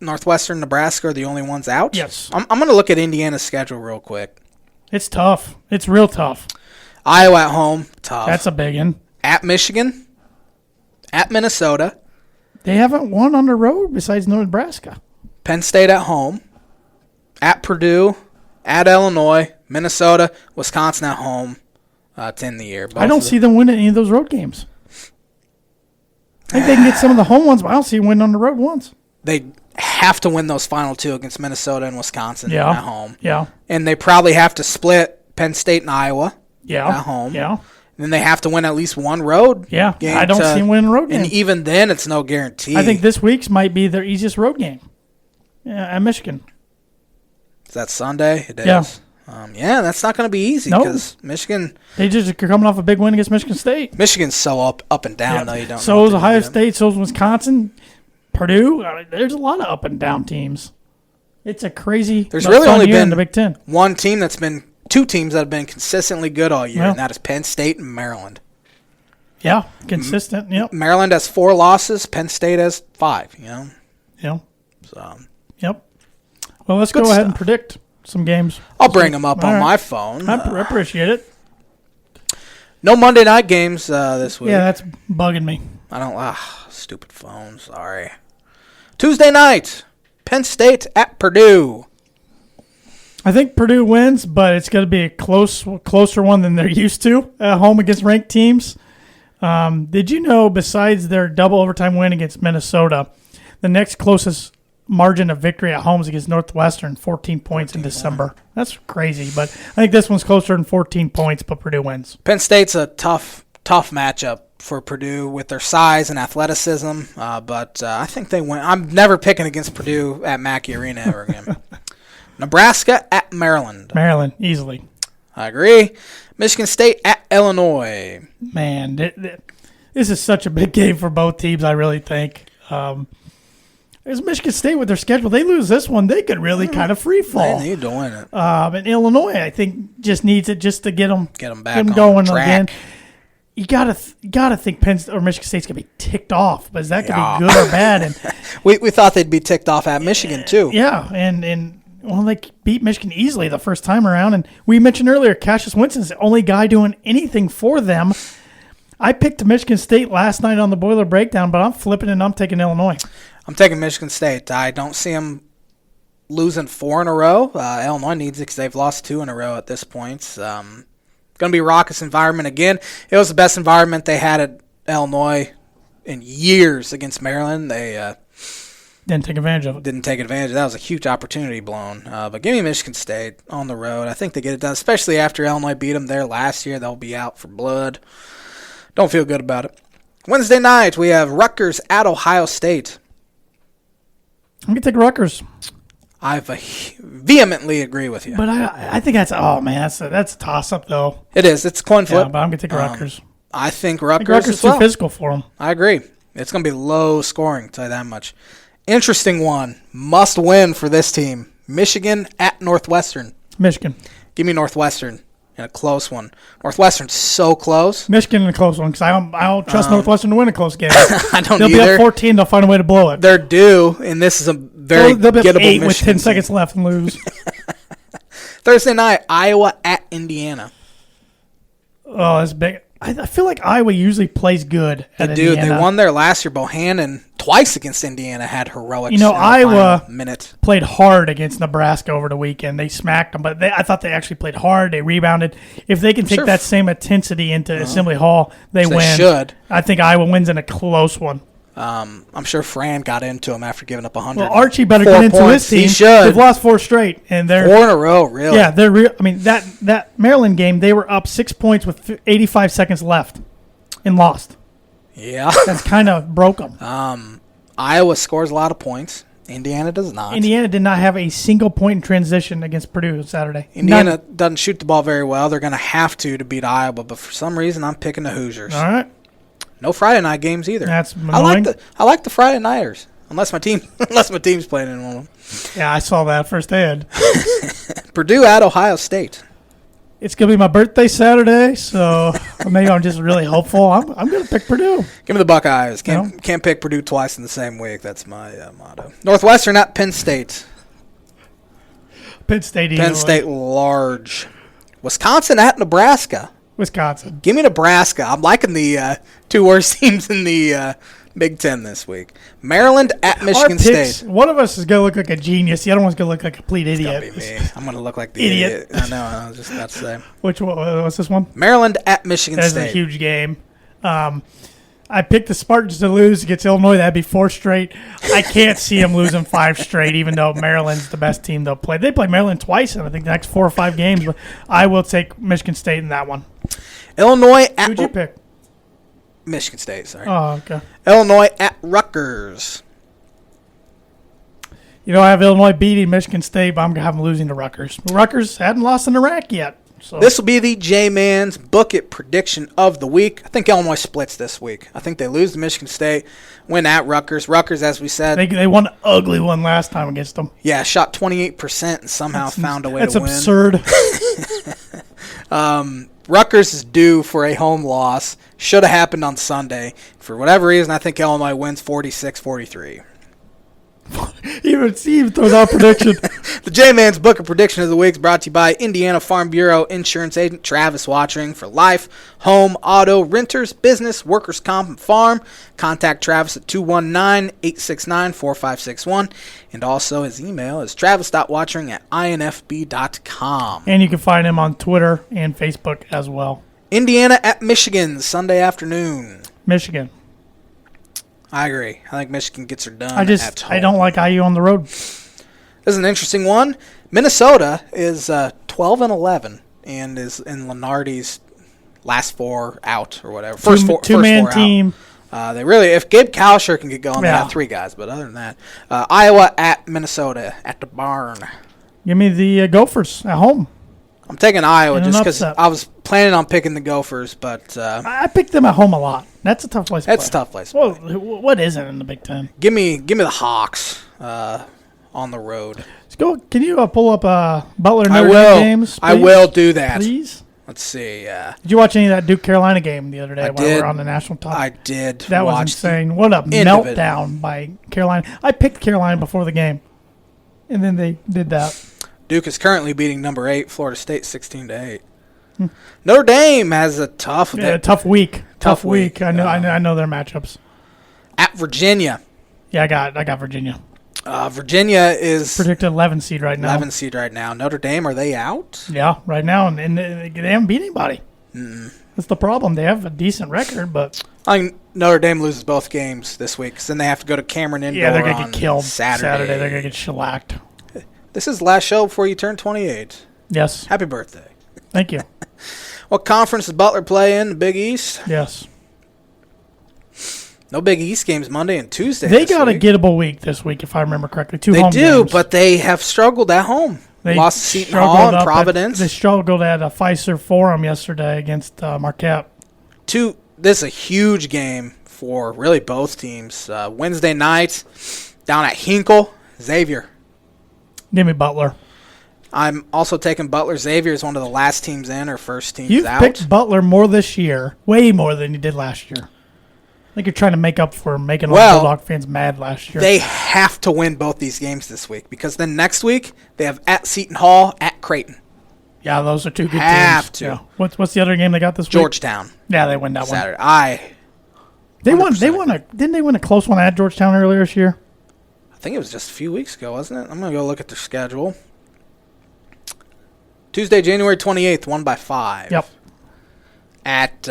Northwestern, Nebraska are the only ones out. Yes. I'm going to look at Indiana's schedule real quick. It's tough. It's real tough. Iowa at home, tough. That's a big one. At Michigan, at Minnesota, They haven't won on the road besides Nebraska. Penn State at home, at Purdue, at Illinois, Minnesota, Wisconsin at home to end the year. I don't see them winning any of those road games. I think they can get some of the home ones, but I don't see them winning on the road once. They have to win those final 2 against Minnesota and Wisconsin at home. Yeah. And they probably have to split Penn State and Iowa at home. Yeah. And then they have to win at least one road Yeah. game. I don't see them winning a road game. And even then, it's no guarantee. I think this week's might be their easiest road game. Yeah, at Michigan. Is that Sunday? It is. Yeah. Yeah, that's not going to be easy Nope. because Michigan. They just are coming off a big win against Michigan State. Michigan's so up and down, though. You don't. So know is what to Ohio do. State. So is Wisconsin. Purdue. I mean, there's a lot of up and down teams. It's a crazy. There's really fun only year in been the Big Ten. two teams that have been consistently good all year, Yeah. and that is Penn State and Maryland. Yeah, consistent. Yep. Maryland has 4 losses. Penn State has 5. Yep. So Yep. Well, let's Good go ahead and stuff. predict some games. I'll bring them up All on right. my phone. I appreciate it. No Monday night games this week. Yeah, that's bugging me. I don't. Stupid phone. Sorry. Tuesday night, Penn State at Purdue. I think Purdue wins, but it's going to be a closer one than they're used to at home against ranked teams. Did you know, besides their double overtime win against Minnesota, the next closest margin of victory at home is against Northwestern, 14 points in December. That's crazy, but I think this one's closer than 14 points, but Purdue wins. Penn State's a tough matchup for Purdue with their size and athleticism, but I think they win. I'm never picking against Purdue at Mackey Arena ever again. Nebraska at Maryland. Maryland, easily. I agree. Michigan State at Illinois. Man, this is such a big game for both teams, I really think. There's Michigan State with their schedule. They lose this one, they could really kind of free fall. They need to win it. And Illinois, I think, just needs it just to get them back on going track. again. You gotta think Penn or Michigan State's gonna be ticked off, but is that gonna be good or bad? And we thought they'd be ticked off at Michigan too. yeah, and well, they beat Michigan easily the first time around. And we mentioned earlier, Cassius Winston's the only guy doing anything for them. I picked Michigan State last night on the Boiler Breakdown, but I'm flipping and I'm taking Illinois. I'm taking Michigan State. I don't see them losing 4 in a row. Illinois needs it because they've lost 2 in a row at this point. Going to be a raucous environment again. It was the best environment they had at Illinois in years against Maryland. They didn't take advantage of it. Didn't take advantage. That was a huge opportunity blown. But give me Michigan State on the road. I think they get it done, especially after Illinois beat them there last year. They'll be out for blood. Don't feel good about it. Wednesday night, we have Rutgers at Ohio State. I'm going to take Rutgers. I vehemently agree with you. But I think that's a toss-up, though. It is. It's a coin flip. Yeah, but I'm going to take Rutgers. I think Rutgers is too physical for them. I agree. It's going to be low scoring, I'll tell you that much. Interesting one. Must win for this team. Michigan at Northwestern. Michigan. Give me Northwestern in a close one. Northwestern's so close. Michigan in a close one because I don't trust Northwestern to win a close game. I don't They'll either. be up 14. They'll find a way to blow it. They're due, and this is a very They'll be up gettable 8 Michigan with 10 team. seconds left and lose. Thursday night, Iowa at Indiana. Oh, that's big. I feel like Iowa usually plays good at Indiana. They won there last year. Bohannon twice against Indiana had heroics. You know, in the Iowa final minute. played hard against Nebraska over the weekend. They smacked them, but I thought they actually played hard. They rebounded. If they can take that same intensity into Assembly Hall, they win. They should. I think Iowa wins in a close one. I'm sure Fran got into him after giving up 100. Well, Archie better get into his team. He should. They've lost 4 straight, and they're 4 in a row. Really? Yeah, they're real. I mean, that Maryland game, they were up 6 points with 85 seconds left, and lost. Yeah. That's kind of broke them. Iowa scores a lot of points. Indiana does not. Indiana did not have a single point in transition against Purdue Saturday. Indiana doesn't shoot the ball very well. They're going to have to beat Iowa, but for some reason, I'm picking the Hoosiers. All right. No Friday night games either. That's annoying. I like the Friday nighters, unless my team's playing in one of them. Yeah, I saw that firsthand. Purdue at Ohio State. It's gonna be my birthday Saturday, so maybe I'm just really hopeful. I'm gonna pick Purdue. Give me the Buckeyes. Can't pick Purdue twice in the same week. That's my motto. Northwestern at Penn State. Penn State. Penn State large. Wisconsin at Nebraska. Wisconsin. Give me Nebraska. I'm liking the 2 worst teams in the Big Ten this week. Maryland at Michigan State. One of us is going to look like a genius. The other one's going to look like a complete idiot. It's gonna be me. I'm going to look like the idiot. I know. I was just about to say. Which one? What's this one? Maryland at Michigan State. That's a huge game. I picked the Spartans to lose against Illinois. That'd be 4 straight. I can't see them losing 5 straight, even though Maryland's the best team they'll play. They play Maryland twice in, I think, the next 4 or 5 games. But I will take Michigan State in that one. Illinois at... Who'd you pick? Michigan State, sorry. Oh, okay. Illinois at Rutgers. You know, I have Illinois beating Michigan State, but I'm going to have them losing to Rutgers. Rutgers hadn't lost in Iraq yet. So. This will be the J-Man's Book It prediction of the week. I think Illinois splits this week. I think they lose to Michigan State, win at Rutgers. Rutgers, as we said. They won an ugly one last time against them. Yeah, shot 28% and somehow found a way to win. That's absurd. Rutgers is due for a home loss. Should have happened on Sunday. For whatever reason, I think Illinois wins 46-43. Even Steve throws out prediction. The J-Man's Book of Prediction of the Week is brought to you by Indiana Farm Bureau Insurance Agent Travis Watchering for life, home, auto, renters, business, workers' comp, and farm. Contact Travis at 219-869-4561. And also his email is travis.watchering@infb.com. And you can find him on Twitter and Facebook as well. Indiana at Michigan, Sunday afternoon. Michigan. I agree. I think Michigan gets her done I at home. don't like IU on the road. This is an interesting one. Minnesota is 12-11 and is in Lenardi's last four out or whatever. First four team. out. They really, if Gabe Kalsher can get going, they Yeah. have three guys. But other than that, Iowa at Minnesota at the barn. Give me the Gophers at home. I'm taking Iowa In an just because upset. I was planning on picking the Gophers, but I picked them at home a lot. That's a tough place to play. that's a tough place. Well, what is it in the Big Ten? Give me the Hawks on the road. Let's go. Can you pull up Butler I Notre will. Dame games? I please? will do that. Please. Let's see. Did you watch any of that Duke Carolina game the other day I while we did. were on the national top? I did. That was watch insane. What a end of it. meltdown by Carolina. I picked Carolina before the game, and then they did that. Duke is currently beating number 8 Florida State 16-8. Notre Dame has a tough Tough week. Tough week. I know their matchups. at Virginia. Yeah, I got Virginia. Virginia is Predicted 11 seed right now. 11 seed right now. Notre Dame, are they out? Yeah, right now, and they haven't beat anybody. That's the problem. They have a decent record, but I think Notre Dame loses both games this week, 'cause then they have to go to Cameron Indoor yeah, they're gonna on get killed Saturday. They're gonna get shellacked. This is the last show before you turn 28. Yes, Happy birthday. thank you. What conference does Butler play in? The Big East? Yes, No Big East games Monday and Tuesday. they this got week. a gettable week this week, if I remember correctly. Two They home do, games. but they have struggled at home. They lost to Seton struggled Hall and up Providence. They struggled at a Pfizer Forum yesterday against Marquette. This is a huge game for really both teams. Wednesday night down at Hinkle, Xavier. Give me Butler. I'm also taking Butler. Xavier is one of the last teams in or first teams You've out. picked Butler more this year, way more than you did last year. I think you're trying to make up for making all Well, Bulldog fans mad last year. They have to win both these games this week because then next week they have at Seton Hall, at Creighton, Yeah, those are two good Have teams. to. Yeah. What's the other game they got this week? Georgetown, Yeah, they win that one. Saturday. They won. 100% Didn't they win a close one at Georgetown earlier this year? I think it was just a few weeks ago, wasn't it? I'm going to go look at their schedule. Tuesday, January 28th, won by 5. Yep. At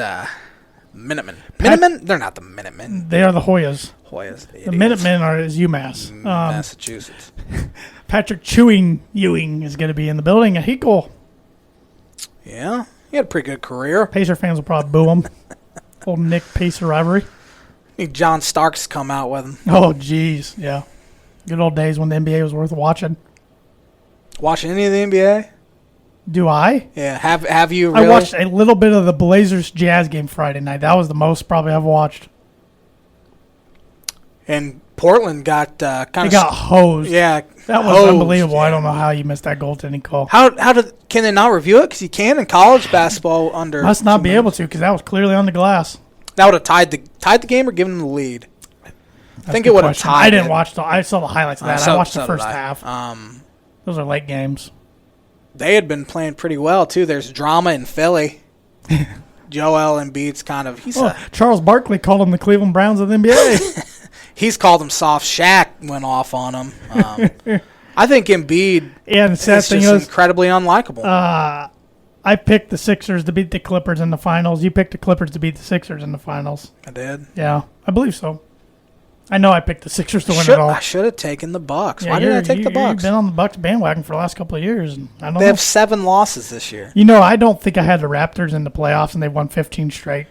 Minutemen. Minutemen? They're not the Minutemen. They are the Hoyas. Hoyas. The Minutemen are is UMass. Massachusetts. Patrick Ewing is going to be in the building. He cool. Yeah. He had a pretty good career. Pacer fans will probably boo him. Old Nick Pacer rivalry. Need John Starks to come out with him. Oh, jeez. Yeah. Good old days when the NBA was worth watching. Watching any of the NBA? Do I? Yeah. Have you really? I watched a little bit of the Blazers Jazz game Friday night. That was the most probably I've watched. And Portland got kind They of got hosed. Yeah, That was hosed, unbelievable. yeah. I don't know how you missed that goaltending call. Can they not review it? Because you can in college basketball under. Must not 2 be minutes. able to because that was clearly on the glass. That would have tied the game or given them the lead. I think Good it would have question. tied. I didn't it. watch I saw the highlights of that. So- I watched so the did first I. half. Those are late games. They had been playing pretty well too. There's drama in Philly. Joel Embiid's kind of Charles Barkley called them the Cleveland Browns of the NBA. he's called him soft. Shaq went off on him. I think Embiid And the sad is thing just is, incredibly unlikable. I picked the Sixers to beat the Clippers in the finals. You picked the Clippers to beat the Sixers in the finals. I did. Yeah, I believe so. I know I picked the Sixers to win it all. I should have taken the Bucks. Yeah, Why didn't I take the You've Bucks? been on the Bucks bandwagon for the last couple of years. And I don't They know. have 7 losses this year. You know, I don't think I had the Raptors in the playoffs, and they won 15 straight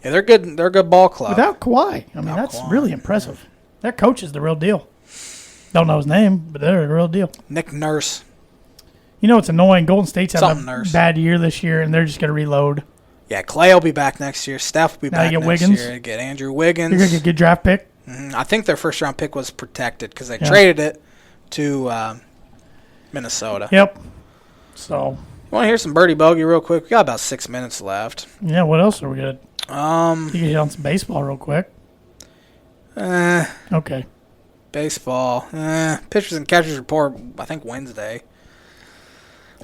Yeah, they're good. They're a good ball club. without Kawhi. I mean, Without that's Kawhi. really impressive. Their coach is the real deal. Don't know his name, but they're the real deal. Nick Nurse. You know, it's annoying. Golden State's had Something a Nurse. bad year this year, and they're just going to reload. Yeah, Clay will be back next year. Steph will be Now you back get next Wiggins. year. Get Andrew You're Wiggins. going to get a good draft pick. I think their first round pick was protected because they traded it to Minnesota. Yep. So, You want to hear some Birdie Bogey real quick? We got about 6 minutes left. yeah, what else are we good? You Um, can hit on some baseball real quick. eh, Okay. Baseball. Pitchers and catchers report, I think, Wednesday.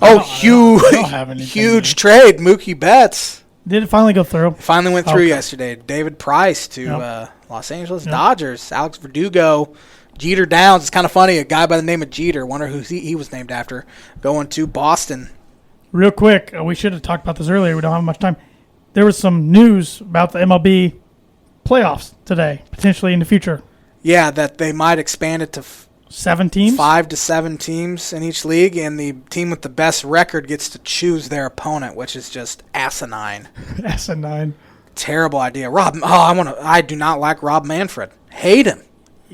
I don't have anything huge trade. Mookie Betts. Did it finally go through? Finally went through yesterday. David Price to Los Angeles Dodgers. Alex Verdugo. Jeter Downs. It's kind of funny. A guy by the name of Jeter. Wonder who he was named after. Going to Boston. Real quick, we should have talked about this earlier. We don't have much time. There was some news about the MLB playoffs today, potentially in the future. Yeah, that they might expand it to 7 teams? 5 to 7 teams in each league, and the team with the best record gets to choose their opponent, which is just asinine. Asinine. Terrible idea. I do not like Rob Manfred. Hate him.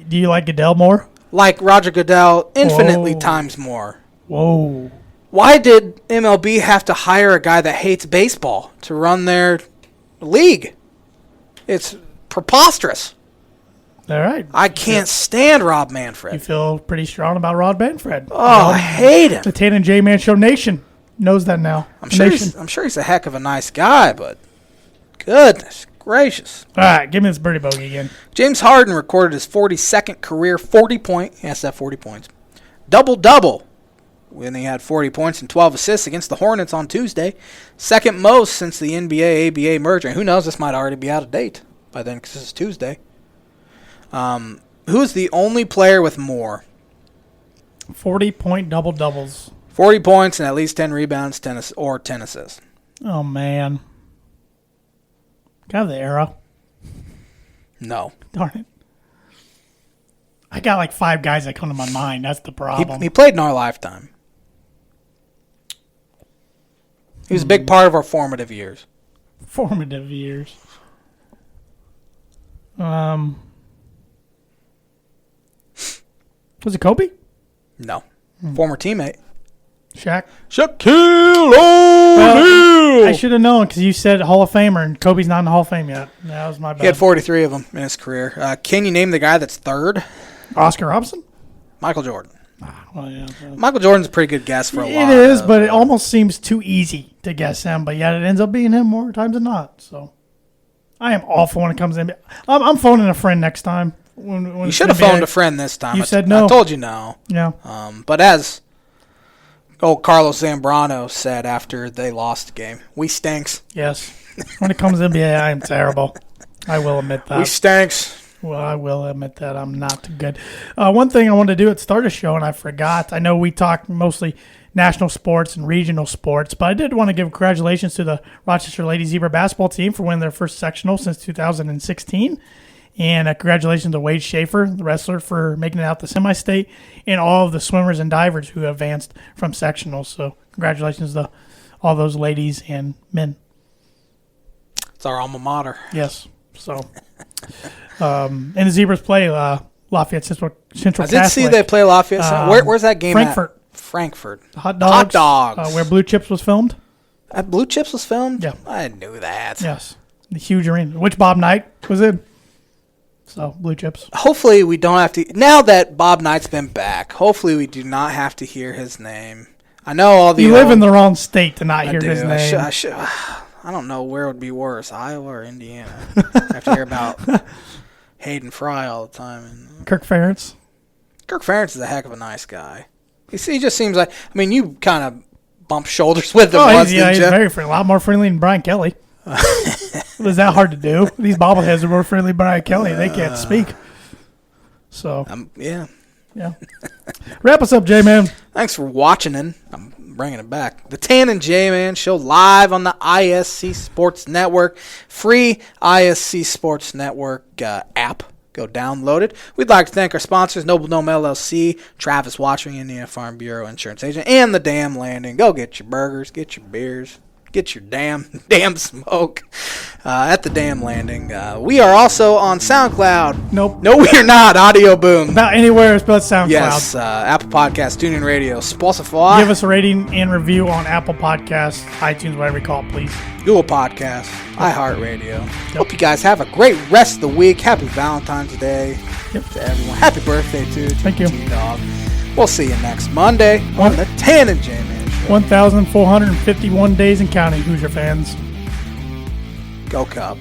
Do you like Goodell more? Like Roger Goodell infinitely times more. Whoa. Why did MLB have to hire a guy that hates baseball to run their league? It's preposterous. All right. I can't stand Rob Manfred. You feel pretty strong about Rob Manfred. Oh, I hate him. The Tan and J Man Show Nation knows that now. I'm sure he's a heck of a nice guy, but goodness gracious. All right, give me this birdie bogey again. James Harden recorded his 42nd career 40-point. He has to have 40 points. Double-double when he had 40 points and 12 assists against the Hornets on Tuesday. Second most since the NBA-ABA merger. And who knows, this might already be out of date by then because this is Tuesday. Who is the only player with more? 40-point double-doubles. 40 points and at least 10 rebounds, 10 assists. Oh, man. Kind of the era. No. Darn it. I got like 5 guys that come to my mind. That's the problem. He played in our lifetime. He was a big part of our formative years. Formative years. Was it Kobe? No. Former teammate. Shaq? Shaquille O'Neal! I should have known because you said Hall of Famer, and Kobe's not in the Hall of Fame yet. That was my bad. He had 43 of them in his career. Can you name the guy that's third? Oscar Robertson? Michael Jordan. Well, yeah. Michael Jordan's a pretty good guess for a lot. It is, but it almost seems too easy to guess him. But yet it ends up being him more times than not. So I am awful when it comes in. I'm phoning a friend next time. When you should have phoned a friend this time. You said no. I told you no. Yeah. But as old Carlos Zambrano said after they lost the game, we stinks. Yes. When it comes to NBA, I am terrible. I will admit that. We stinks. Well, I will admit that I'm not good. One thing I wanted to do at the start of the show, and I forgot. I know we talk mostly national sports and regional sports, but I did want to give congratulations to the Rochester Lady Zebra basketball team for winning their first sectional since 2016. And congratulations to Wade Schaefer, the wrestler, for making it out the semi-state, and all of the swimmers and divers who advanced from sectionals. So congratulations to all those ladies and men. It's our alma mater. Yes. So, and the Zebras play Lafayette Central I did see they play Lafayette. Where's that game Frankfurt. at? Frankfurt. Hot Dogs. Hot Dogs. Where Blue Chips was filmed. Blue Chips was filmed? Yeah. I knew that. Yes. The huge arena, which Bob Knight was in. So, Blue Chips. Hopefully we don't have to... Now that Bob Knight's been back, hopefully we do not have to hear his name. I know all the... You live in the wrong state to not hear his name. I don't know where it would be worse, Iowa or Indiana. I have to hear about Hayden Fry all the time. And Kirk Ferentz. Kirk Ferentz is a heck of a nice guy. He just seems like... I mean, you kind of bump shoulders with him once, he's very friendly. A lot more friendly than Brian Kelly. Was that hard to do? These bobbleheads are more friendly than Brian Kelly. They can't speak. So, yeah. Wrap us up, J-Man. Thanks for watching, and I'm bringing it back. The Tan and J-Man Show live on the ISC Sports Network. Free ISC Sports Network app. Go download it. We'd like to thank our sponsors, Noble Dome LLC, Travis Watching, Indiana Farm Bureau Insurance Agent, and The Damn Landing. Go get your burgers, get your beers. Get your damn smoke at the Damn Landing. We are also on SoundCloud. Nope. No, we are not. Audio Boom. About anywhere but SoundCloud. Yes. Apple Podcasts, TuneIn Radio, Spotify. Give us a rating and review on Apple Podcasts, iTunes, whatever you call it, please. Google Podcasts, iHeartRadio. Hope you guys have a great rest of the week. Happy Valentine's Day to everyone. Happy birthday, too. Thank you. T-Dog. We'll see you next Monday on the Tan and J-Man. 1,451 days and counting, Hoosier fans. Go Cub.